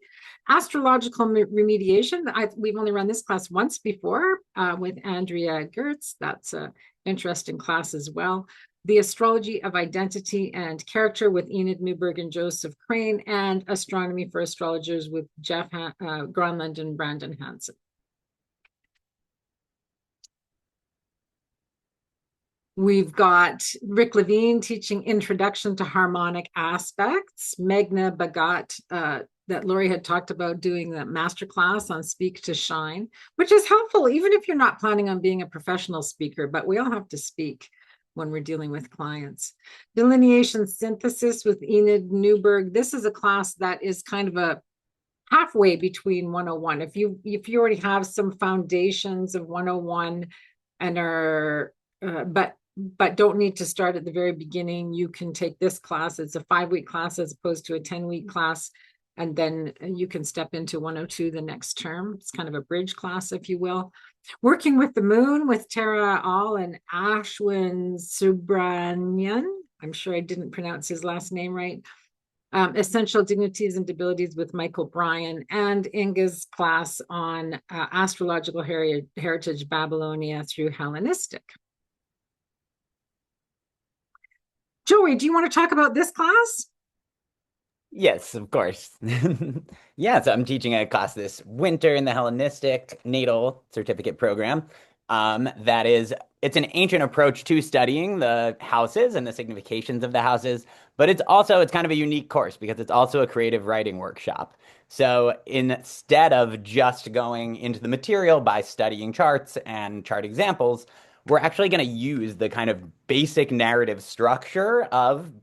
Astrological remediation. We've only run this class once before with Andrea Gertz. That's an interesting class as well. The astrology of identity and character with Enid Newberg and Joseph Crane, and astronomy for astrologers with Jeff Gronlund and Brandon Hansen. We've got Rick Levine teaching Introduction to Harmonic Aspects. Meghna Bhagat, that Lori had talked about doing the masterclass on Speak to Shine, which is helpful even if you're not planning on being a professional speaker, but we all have to speak when we're dealing with clients. Delineation Synthesis with Enid Newberg. This is a class that is kind of a halfway between 101. If you already have some foundations of 101 and are but don't need to start at the very beginning, you can take this class. It's a 5-week class as opposed to a 10-week class, and then you can step into 102 the next term. It's kind of a bridge class, if you will. Working with the Moon with Tara All and Ashwin Subramanian. I'm sure I didn't pronounce his last name right. Essential Dignities and Debilities with Michael Bryan, and Inga's class on astrological heritage Babylonia through Hellenistic. Joey, do you want to talk about this class? Yes, of course. Yeah, so I'm teaching a class this winter in the Hellenistic Natal Certificate program. It's an ancient approach to studying the houses and the significations of the houses, but it's kind of a unique course because it's also a creative writing workshop. So instead of just going into the material by studying charts and chart examples, we're actually going to use the kind of basic narrative structure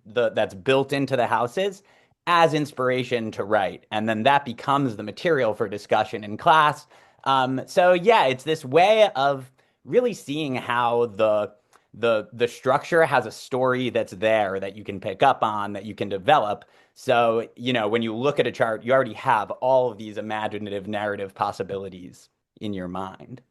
that's built into the houses as inspiration to write. And then that becomes the material for discussion in class. So yeah, it's this way of really seeing how the structure has a story that's there that you can pick up on, that you can develop. So, when you look at a chart, you already have all of these imaginative narrative possibilities in your mind.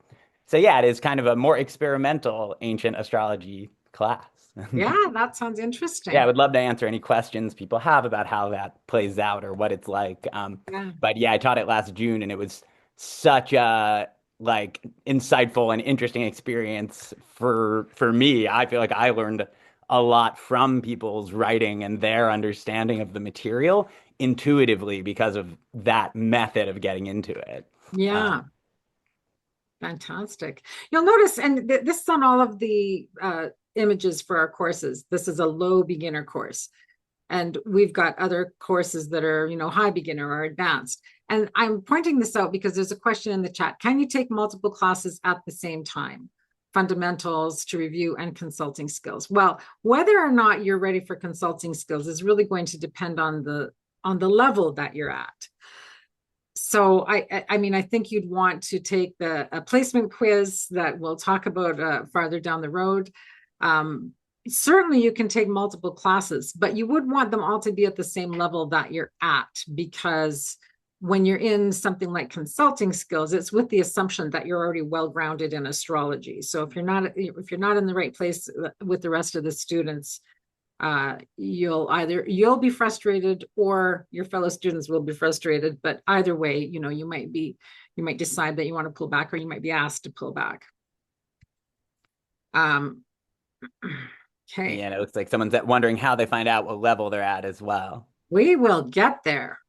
So yeah, it is kind of a more experimental ancient astrology class. Yeah, that sounds interesting. Yeah, I would love to answer any questions people have about how that plays out or what it's like. But yeah, I taught it last June, and it was such a insightful and interesting experience for me. I feel like I learned a lot from people's writing and their understanding of the material intuitively because of that method of getting into it. Yeah. Fantastic. You'll notice, and this is on all of the images for our courses. This is a low beginner course. And we've got other courses that are, high beginner or advanced. And I'm pointing this out because there's a question in the chat. Can you take multiple classes at the same time? Fundamentals to review and consulting skills. Well, whether or not you're ready for consulting skills is really going to depend on the level that you're at. So I mean, I think you'd want to take a placement quiz that we'll talk about farther down the road. Certainly you can take multiple classes, but you would want them all to be at the same level that you're at, because when you're in something like consulting skills, it's with the assumption that you're already well-grounded in astrology. So if you're not in the right place with the rest of the students, you'll be frustrated or your fellow students will be frustrated. But either way, you might decide that you want to pull back, or you might be asked to pull back. Okay. Yeah, and it looks like someone's wondering how they find out what level they're at as well. We will get there.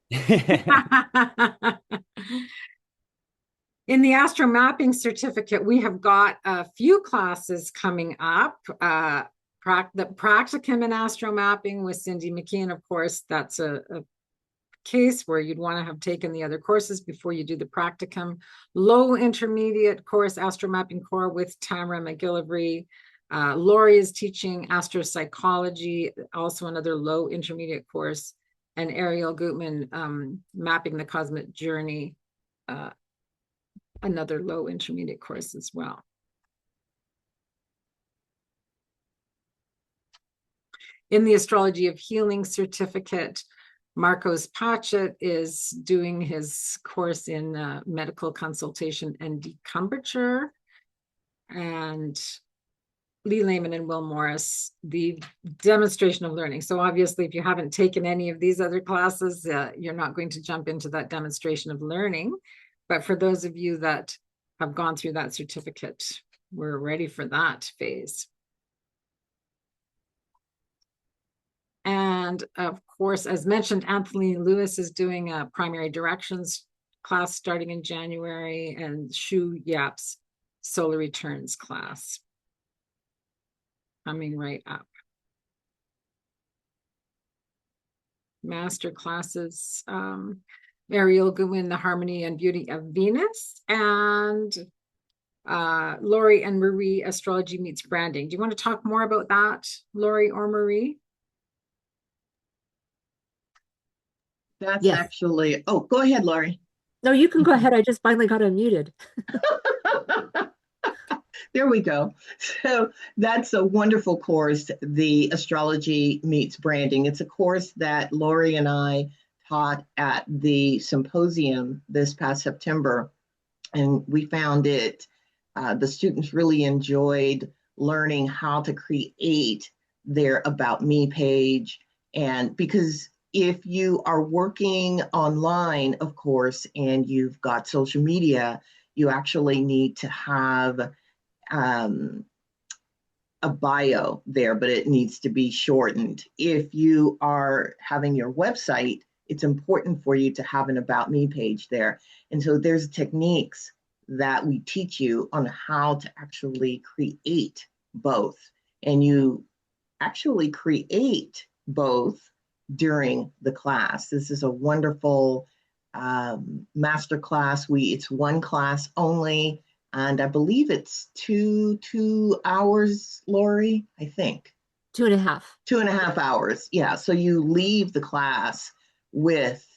In the Astro Mapping Certificate, we have got a few classes coming up. The Practicum in Astro Mapping with Cindy McKeon, of course, that's a case where you'd want to have taken the other courses before you do the Practicum. Low intermediate course, Astro Mapping Core with Tamara McGillivray. Lori is teaching astropsychology, also another low intermediate course, and Ariel Gutman mapping the cosmic journey, another low intermediate course as well. In the Astrology of Healing Certificate, Marcos Patchett is doing his course in medical consultation and decumbrature, and Lee Lehman and Will Morris, the demonstration of learning. So obviously, if you haven't taken any of these other classes, you're not going to jump into that demonstration of learning. But for those of you that have gone through that certificate, we're ready for that phase. And of course, as mentioned, Anthony Lewis is doing a primary directions class starting in January, and Shu Yap's solar returns class coming right up. Master classes, Ariel Goodwin, The Harmony and Beauty of Venus, and Lori and Marie, Astrology Meets Branding. Do you want to talk more about that, Lori or Marie? That's Yes. actually, oh, go ahead, Lori. No, you can go ahead. I just finally got unmuted. There we go. So that's a wonderful course, the Astrology Meets Branding. It's a course that Lori and I taught at the symposium this past September, and we found it, the students really enjoyed learning how to create their About Me page. And because if you are working online, of course, and you've got social media, you actually need to have a bio there, but it needs to be shortened. If you are having your website, it's important for you to have an About Me page there. And so there's techniques that we teach you on how to actually create both. And you actually create both during the class. This is a wonderful master class. It's one class only. And I believe it's two hours, Lori, I think. 2.5. 2.5 hours. Yeah. So you leave the class with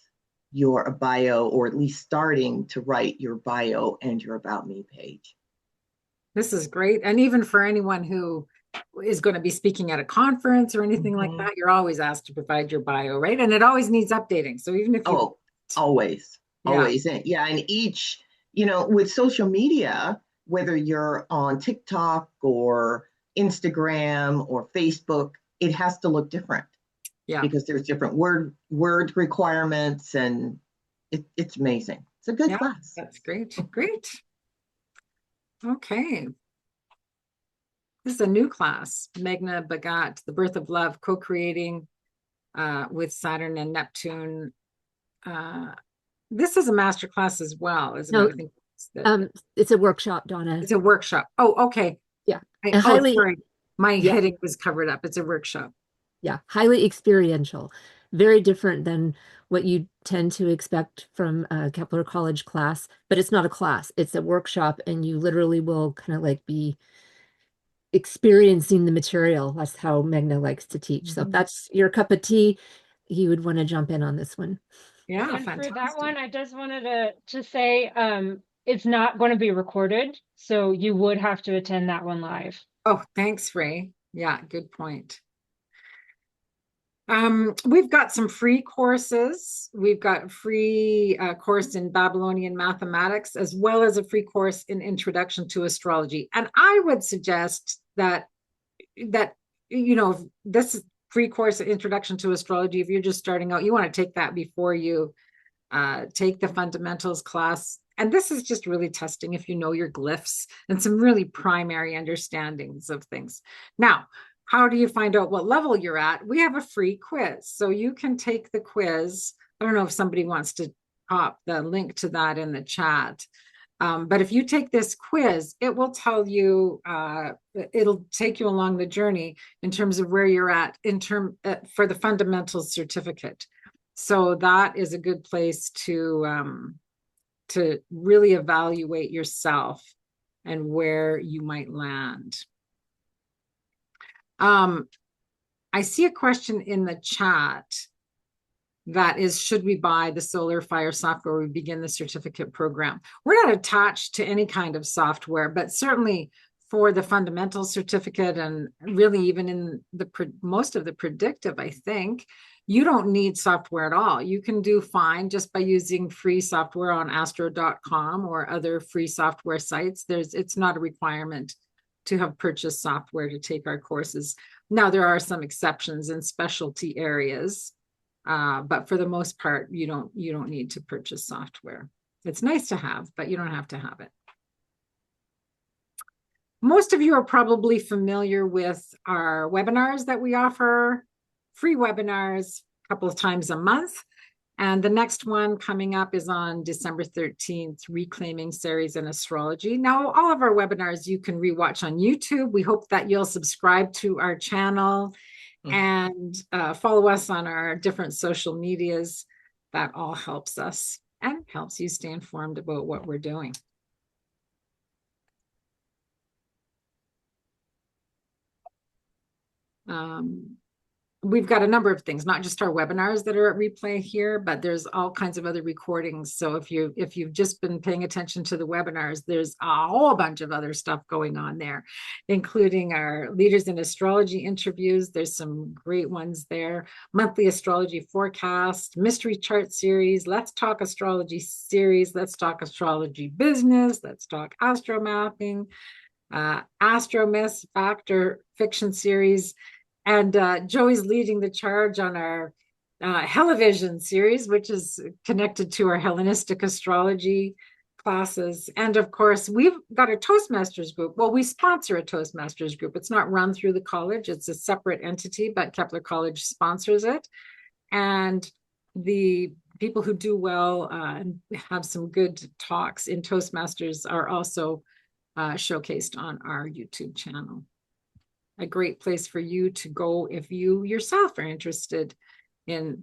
your bio, or at least starting to write your bio and your About Me page. This is great. And even for anyone who is going to be speaking at a conference or anything like that, you're always asked to provide your bio, right? And it always needs updating. So even if you always. Yeah. And each, with social media, whether you're on TikTok or Instagram or Facebook, it has to look different. Yeah. Because there's different word requirements, and it's amazing. It's a good class. That's great. Great. Okay. This is a new class, Magna Bagat, The Birth of Love, co-creating with Saturn and Neptune. This is a master class as well, isn't it? I think it's a workshop, Donna. It's a workshop. Oh, okay. Yeah. Sorry. My Yeah. heading was covered up. It's a workshop. Yeah, highly experiential, very different than what you tend to expect from a Kepler College class, but it's not a class, it's a workshop, and you literally will kind of like be experiencing the material. That's how Magna likes to teach. So if that's your cup of tea, you would want to jump in on this one. Yeah, And for that fantastic. one, I just wanted to say it's not going to be recorded, so you would have to attend that one live. Oh, thanks, Ray. Yeah, good point. We've got some free courses. We've got a free course in Babylonian mathematics, as well as a free course in Introduction to Astrology. And I would suggest that this free course, Introduction to Astrology, if you're just starting out, you want to take that before you take the fundamentals class. And this is just really testing if you know your glyphs and some really primary understandings of things. Now, how do you find out what level you're at? We have a free quiz. So you can take the quiz. I don't know if somebody wants to pop the link to that in the chat. But if you take this quiz, it will tell you, it'll take you along the journey in terms of where you're at for the fundamentals certificate. So that is a good place to really evaluate yourself and where you might land. I see a question in the chat that is, should we buy the Solar Fire software when we begin the certificate program? We're not attached to any kind of software, but certainly for the fundamental certificate and really even in most of the predictive, I think, you don't need software at all. You can do fine just by using free software on astro.com or other free software sites. It's not a requirement to have purchased software to take our courses. Now, there are some exceptions in specialty areas, but for the most part, you don't need to purchase software. It's nice to have, but you don't have to have it. Most of you are probably familiar with our webinars that we offer, free webinars a couple of times a month. And the next one coming up is on December 13th, Reclaiming Ceres and Astrology. Now, all of our webinars you can rewatch on YouTube. We hope that you'll subscribe to our channel and follow us on our different social medias. That all helps us and helps you stay informed about what we're doing. We've got a number of things, not just our webinars that are at replay here, but there's all kinds of other recordings. So if you've just been paying attention to the webinars, there's a whole bunch of other stuff going on there, including our Leaders in Astrology interviews. There's some great ones there. Monthly astrology forecast, mystery chart series, Let's Talk Astrology series, Let's Talk Astrology business, Let's Talk astro mapping, Astro Myths, Fact or Fiction series. And Joey's leading the charge on our Hellevision series, which is connected to our Hellenistic Astrology classes. And of course, we've got a Toastmasters group. Well, we sponsor a Toastmasters group. It's not run through the college. It's a separate entity, but Kepler College sponsors it. And the people who do well and have some good talks in Toastmasters are also showcased on our YouTube channel. A great place for you to go if you yourself are interested in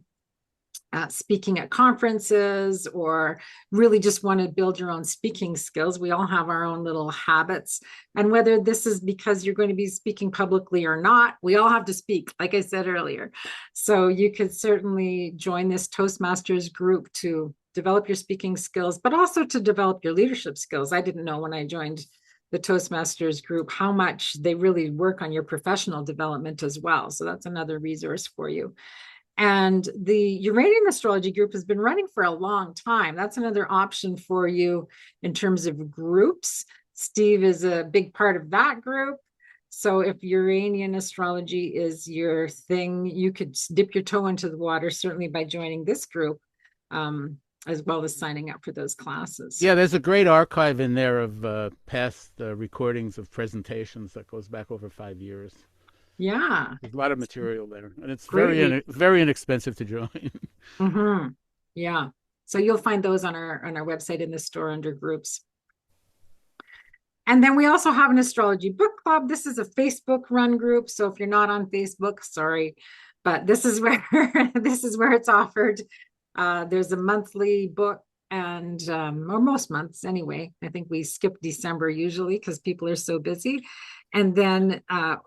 speaking at conferences or really just want to build your own speaking skills. We all have our own little habits. And whether this is because you're going to be speaking publicly or not, we all have to speak, like I said earlier. So you could certainly join this Toastmasters group to develop your speaking skills, but also to develop your leadership skills. I didn't know when I joined the Toastmasters group how much they really work on your professional development as well. So that's another resource for you. And the Uranian Astrology group has been running for a long time. That's another option for you in terms of groups. Steve is a big part of that group. So if Uranian Astrology is your thing, you could dip your toe into the water, certainly by joining this group, as well as signing up for those classes. Yeah, there's a great archive in there of past recordings of presentations that goes back over 5 years. Yeah. There's a lot of material there, and it's Great. very inexpensive to join. Mm-hmm. Yeah. So you'll find those on our website in the store under groups. And then we also have an astrology book club. This is a Facebook run group. So if you're not on Facebook, sorry, but this is where this is where it's offered. There's a monthly book, and or most months anyway. I think we skip December usually because people are so busy. And then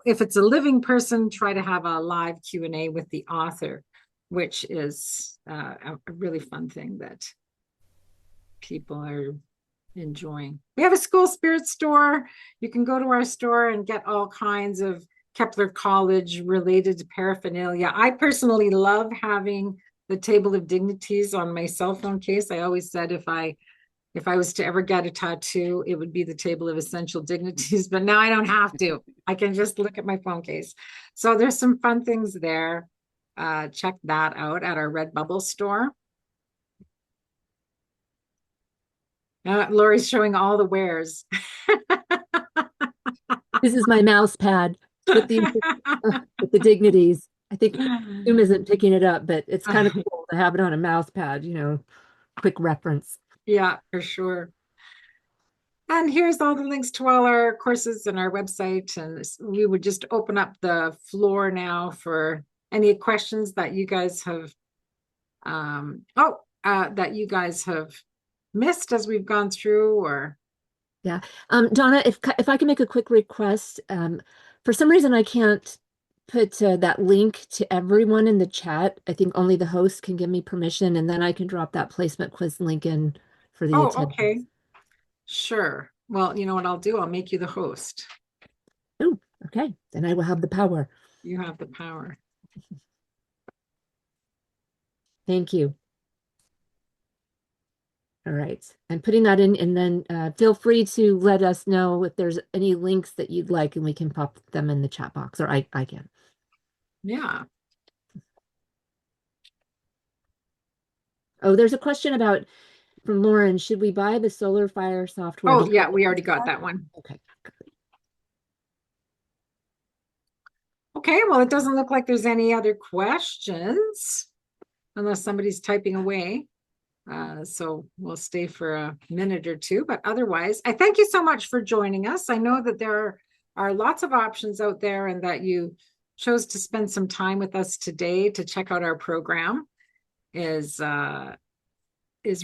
if it's a living person, try to have a live Q&A with the author, which is a really fun thing that people are enjoying. We have a school spirit store. You can go to our store and get all kinds of Kepler College related paraphernalia. I personally love having the table of dignities on my cell phone case. I always said if I was to ever get a tattoo, it would be the table of essential dignities, but now I don't have to. I can just look at my phone case. So there's some fun things there. Check that out at our Redbubble store. Lori's showing all the wares. This is my mouse pad with the dignities. I think Zoom isn't picking it up, but it's kind of cool to have it on a mouse pad, quick reference. Yeah, for sure. And here's all the links to all our courses and our website. And we would just open up the floor now for any questions that you guys have missed as we've gone through, or yeah. Donna, if I can make a quick request, for some reason I can't put that link to everyone in the chat. I think only the host can give me permission, and then I can drop that placement quiz link in for the attendance. Okay. Sure. Well, you know what I'll do? I'll make you the host. Oh, okay. Then I will have the power. You have the power. Thank you. All right. I'm putting that in, and then feel free to let us know if there's any links that you'd like, and we can pop them in the chat box, or I can. Yeah. Oh, there's a question from Lauren. Should we buy the Solar Fire software? Oh, yeah, we already got that one. Okay. Okay, well, it doesn't look like there's any other questions unless somebody's typing away. So we'll stay for a minute or two, but otherwise, I thank you so much for joining us. I know that there are lots of options out there, and that you chose to spend some time with us today to check out our program is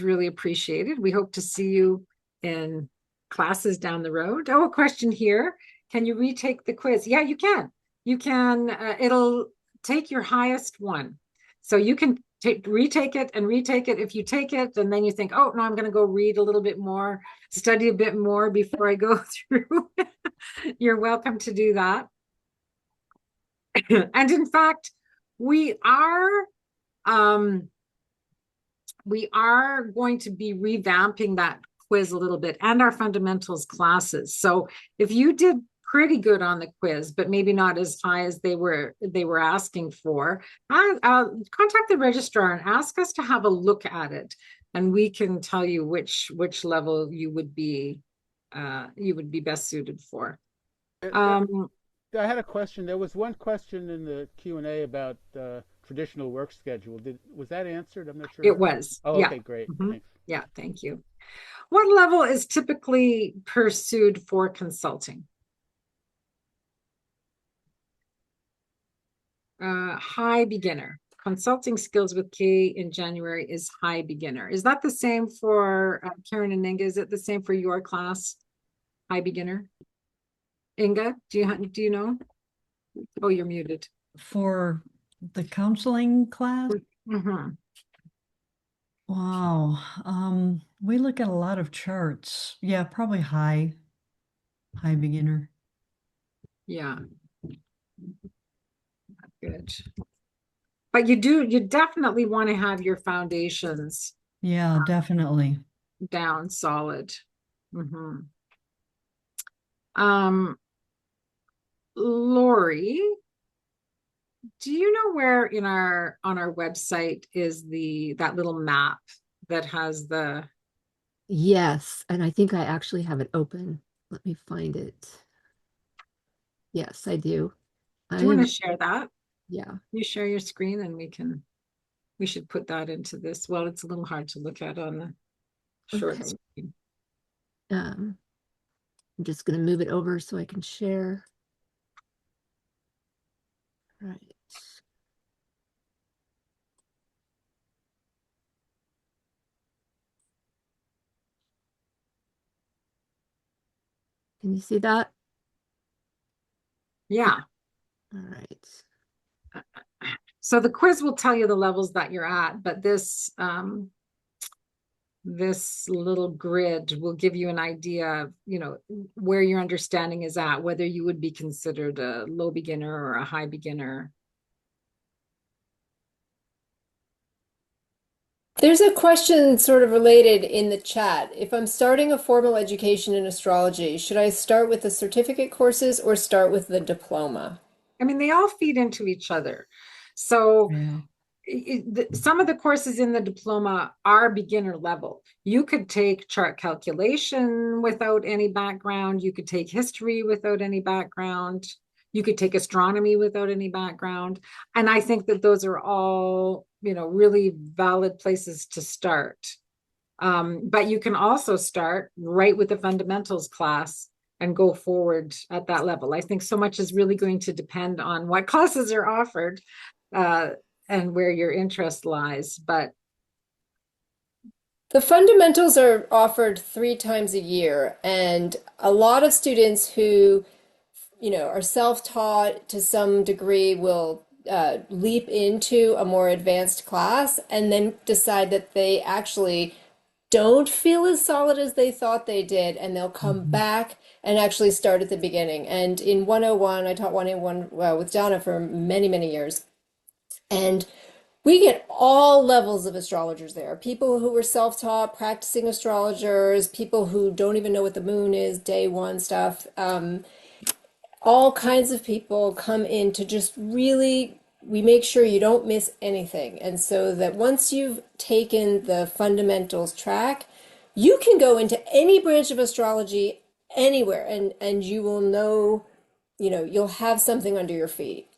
really appreciated. We hope to see you in classes down the road. Oh, a question here. Can you retake the quiz? Yeah, you can. You can, it'll take your highest one. So you can retake it and retake it if you take it, and then you think, oh, no, I'm going to go read a little bit more, study a bit more before I go through. You're welcome to do that. And in fact, we are going to be revamping that quiz a little bit, and our fundamentals classes. So if you did pretty good on the quiz, but maybe not as high as they were asking for, contact the registrar and ask us to have a look at it, and we can tell you which level you would be best suited for. I had a question. There was one question in the Q&A about traditional work schedule. Was that answered? I'm not sure. It was. Oh, yeah. Okay, great. Thanks. Yeah, thank you. What level is typically pursued for consulting? High beginner. Consulting skills with K in January is high beginner. Is that the same for Karen and Inga? Is it the same for your class? High beginner? Inga, do you know? Oh, you're muted. For the counseling class? Mm-hmm. Wow. We look at a lot of charts. Yeah, probably high beginner. Yeah. Good. But you definitely want to have your foundations. Yeah, definitely. Down solid. Mm-hmm. Lori, do you know where on our website is that little map that has the... Yes, and I think I actually have it open. Let me find it. Yes, I do. Do you want to share that? Yeah. You share your screen, and we should put that into this. Well, it's a little hard to look at on the short screen. I'm just going to move it over so I can share. Right. Can you see that? Yeah. All right. So the quiz will tell you the levels that you're at, but this this little grid will give you an idea of, where your understanding is at, whether you would be considered a low beginner or a high beginner. There's a question sort of related in the chat. If I'm starting a formal education in astrology, should I start with the certificate courses or start with the diploma? I mean, they all feed into each other. So Yeah. some of the courses in the diploma are beginner level. You could take chart calculation without any background. You could take history without any background. You could take astronomy without any background. And I think that those are all, really valid places to start. But you can also start right with the fundamentals class and go forward at that level. I think so much is really going to depend on what classes are offered. And where your interest lies. But the fundamentals are offered 3 times a year, and a lot of students who, are self-taught to some degree will leap into a more advanced class and then decide that they actually don't feel as solid as they thought they did, and they'll come back and actually start at the beginning. And in 101, I taught 101 with Donna for many, many years. And we get all levels of astrologers there. People who were self-taught, practicing astrologers, people who don't even know what the moon is, day one stuff. All kinds of people come in to just really, we make sure you don't miss anything. And so that once you've taken the fundamentals track, you can go into any branch of astrology anywhere, and you will know, you'll have something under your feet.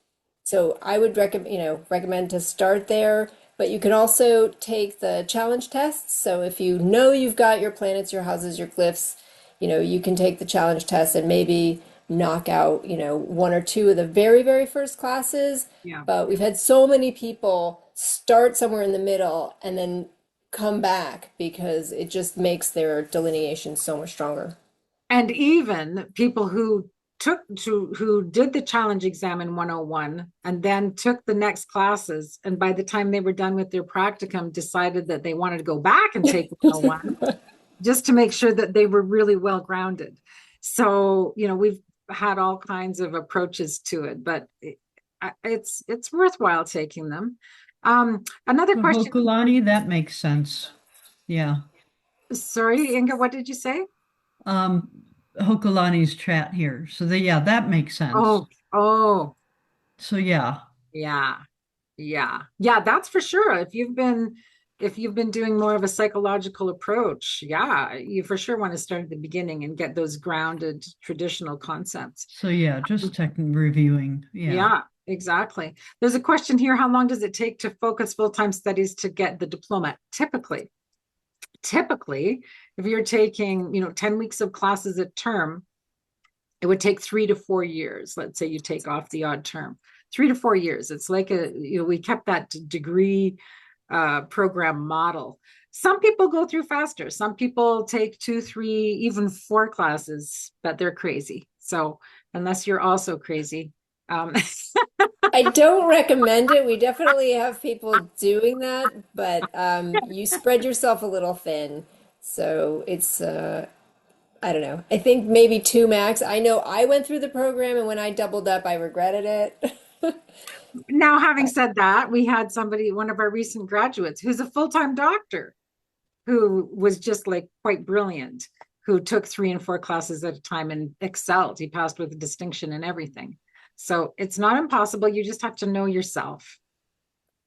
So I would recommend to start there, but you can also take the challenge tests. So if you know you've got your planets, your houses, your glyphs, you can take the challenge test and maybe knock out, 1 or 2 of the very, very first classes. Yeah. But we've had so many people start somewhere in the middle and then come back because it just makes their delineation so much stronger. And even people who did the challenge exam in 101 and then took the next classes, and by the time they were done with their practicum decided that they wanted to go back and take 101 just to make sure that they were really well grounded. So we've had all kinds of approaches to it, but it's worthwhile taking them. Another question. Hokulani, that makes sense. Yeah. Sorry, Inga, what did you say? Hokulani's chat here. So that makes sense. Oh. So yeah. Yeah, that's for sure. If you've been doing more of a psychological approach, you for sure want to start at the beginning and get those grounded traditional concepts. So just reviewing. Yeah, exactly. There's a question here. How long does it take to focus full-time studies to get the diploma? Typically, if you're taking, 10 weeks of classes a term, it would take 3 to 4 years. Let's say you take off the odd term, 3 to 4 years. It's like we kept that degree program model. Some people go through faster. Some people take 2, 3, even 4 classes, but they're crazy. So unless you're also crazy. I don't recommend it. We definitely have people doing that, but you spread yourself a little thin. So it's, I don't know. I think maybe 2 max. I know I went through the program, and when I doubled up, I regretted it. Now, having said that, we had one of our recent graduates, who's a full-time doctor, who was just like quite brilliant, who took 3 and 4 classes at a time and excelled. He passed with a distinction and everything. So it's not impossible. You just have to know yourself.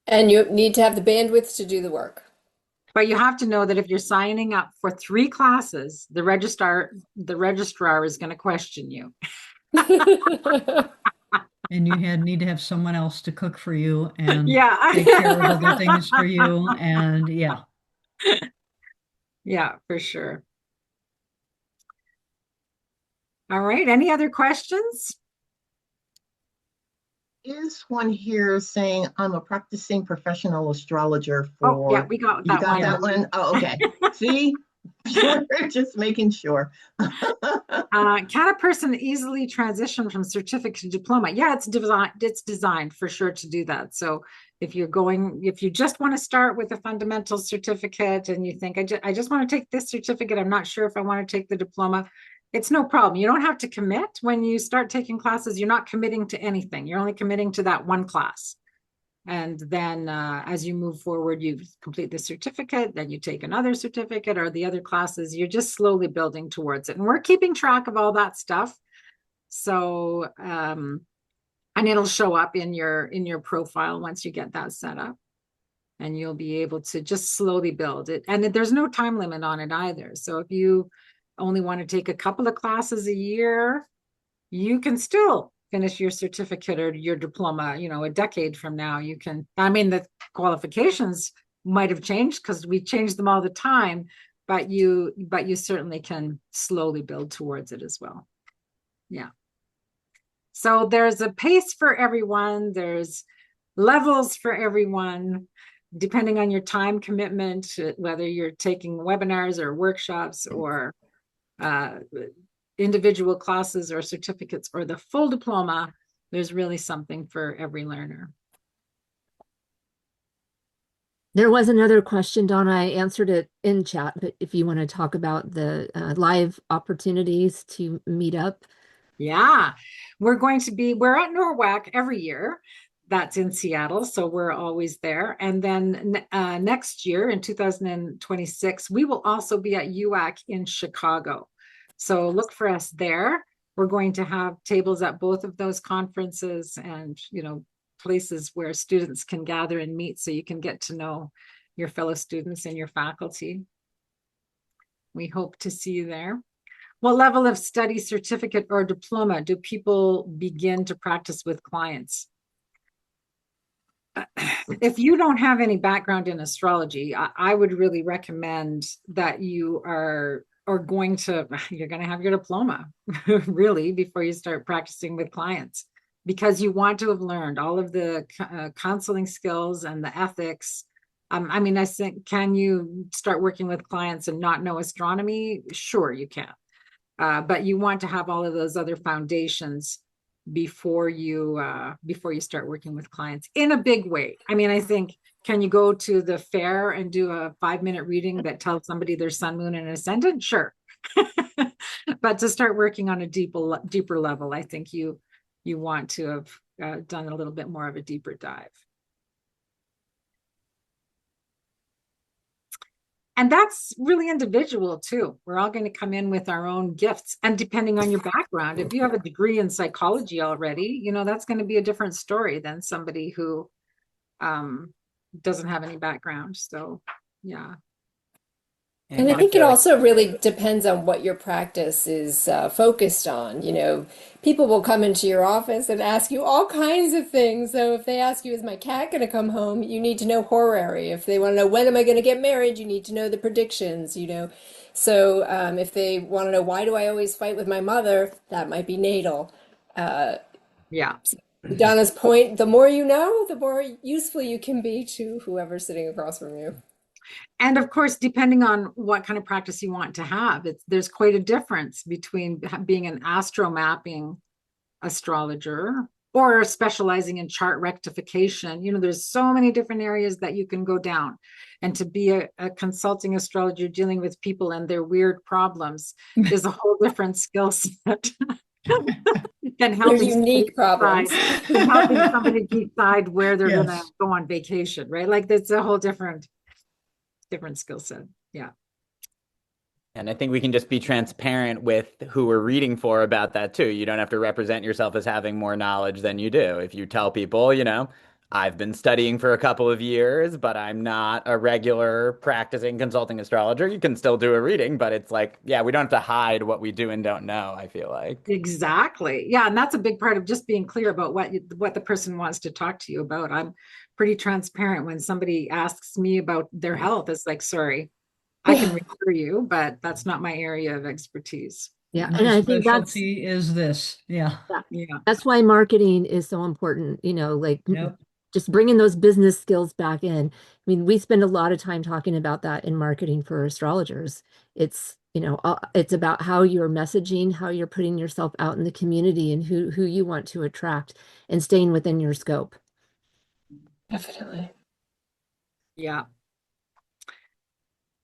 And you need to have the bandwidth to do the work. But you have to know that if you're signing up for 3 classes, the registrar is going to question you. And you need to have someone else to cook for you and Yeah. take care of other things for you. And yeah. Yeah, for sure. All right. Any other questions? Is one here saying I'm a practicing professional astrologer Oh, yeah, for, we got you that got one. that one? Oh, okay. See, sure, just making sure. Can a person easily transition from certificate to diploma? Yeah, it's designed for sure to do that. So if you just want to start with a fundamental certificate and you think, I just want to take this certificate, I'm not sure if I want to take the diploma, it's no problem. You don't have to commit. When you start taking classes, you're not committing to anything. You're only committing to that one class. And then as you move forward, you complete the certificate, then you take another certificate or the other classes. You're just slowly building towards it. And we're keeping track of all that stuff. So, and it'll show up in your profile once you get that set up. And you'll be able to just slowly build it. And there's no time limit on it either. So if you only want to take a couple of classes a year, you can still finish your certificate or your diploma, a decade from now. You can, I mean, the qualifications might have changed because we change them all the time, but you certainly can slowly build towards it as well. Yeah. So there's a pace for everyone. There's levels for everyone, depending on your time commitment, whether you're taking webinars or workshops or individual classes or certificates or the full diploma. There's really something for every learner. There was another question, Donna. I answered it in chat, but if you want to talk about the live opportunities to meet up. Yeah, we're at NORWAC every year. That's in Seattle, so we're always there. And then next year in 2026, we will also be at UAC in Chicago. So look for us there. We're going to have tables at both of those conferences and, places where students can gather and meet so you can get to know your fellow students and your faculty. We hope to see you there. What level of study, certificate, or diploma do people begin to practice with clients? If you don't have any background in astrology, I would really recommend that you're going to have your diploma really before you start practicing with clients, because you want to have learned all of the counseling skills and the ethics. I mean, I think, can you start working with clients and not know astronomy? Sure, you can. But you want to have all of those other foundations before you start working with clients in a big way. I mean, I think, can you go to the fair and do a 5-minute reading that tells somebody their sun, moon, and ascendant? Sure. But to start working on a deeper level, I think you want to have done a little bit more of a deeper dive. And that's really individual too. We're all going to come in with our own gifts. And depending on your background, if you have a degree in psychology already, that's going to be a different story than somebody who doesn't have any background. So, yeah. And I think it also really depends on what your practice is focused on. People will come into your office and ask you all kinds of things. So if they ask you, is my cat going to come home? You need to know horary. If they want to know, when am I going to get married? You need to know the predictions, So if they want to know, why do I always fight with my mother? That might be natal. Yeah. Donna's point, the more you know, the more useful you can be to whoever's sitting across from you. And of course, depending on what kind of practice you want to have, there's quite a difference between being an astro mapping astrologer or specializing in chart rectification. There's so many different areas that you can go down. And to be a consulting astrologer dealing with people and their weird problems is a whole different skill set. And helping unique problems. helping somebody decide where they're going to go on vacation, right? Like, that's a whole different skill set. Yeah. And I think we can just be transparent with who we're reading for about that too. You don't have to represent yourself as having more knowledge than you do. If you tell people, I've been studying for a couple of years, but I'm not a regular practicing consulting astrologer, you can still do a reading, but it's like, yeah, we don't have to hide what we do and don't know, I feel like. Exactly. Yeah. And that's a big part of just being clear about what the person wants to talk to you about. I'm pretty transparent when somebody asks me about their health. It's like, sorry, I can refer you, but that's not my area of expertise. Yeah. My And I think that's, specialty is this. Yeah. Yeah. that's why marketing is so important, you know, like Yep. just bringing those business skills back in. I mean, we spend a lot of time talking about that in marketing for astrologers. It's, you know, it's about how you're messaging, how you're putting yourself out in the community and who you want to attract and staying within your scope. Definitely. Yeah.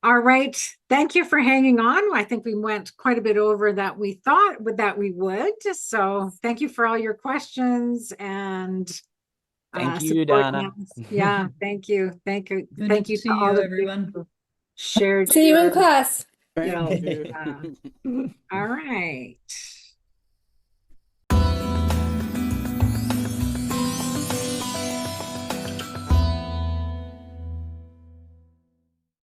All right. Thank you for hanging on. I think we went quite a bit over that we thought that we would. So thank you for all your questions and Thank you, supporting Donna. us. Yeah, thank you. Thank you. Good Thank to you see to all you, of you everyone. who shared See you in your, class. Thank you know, you. all right.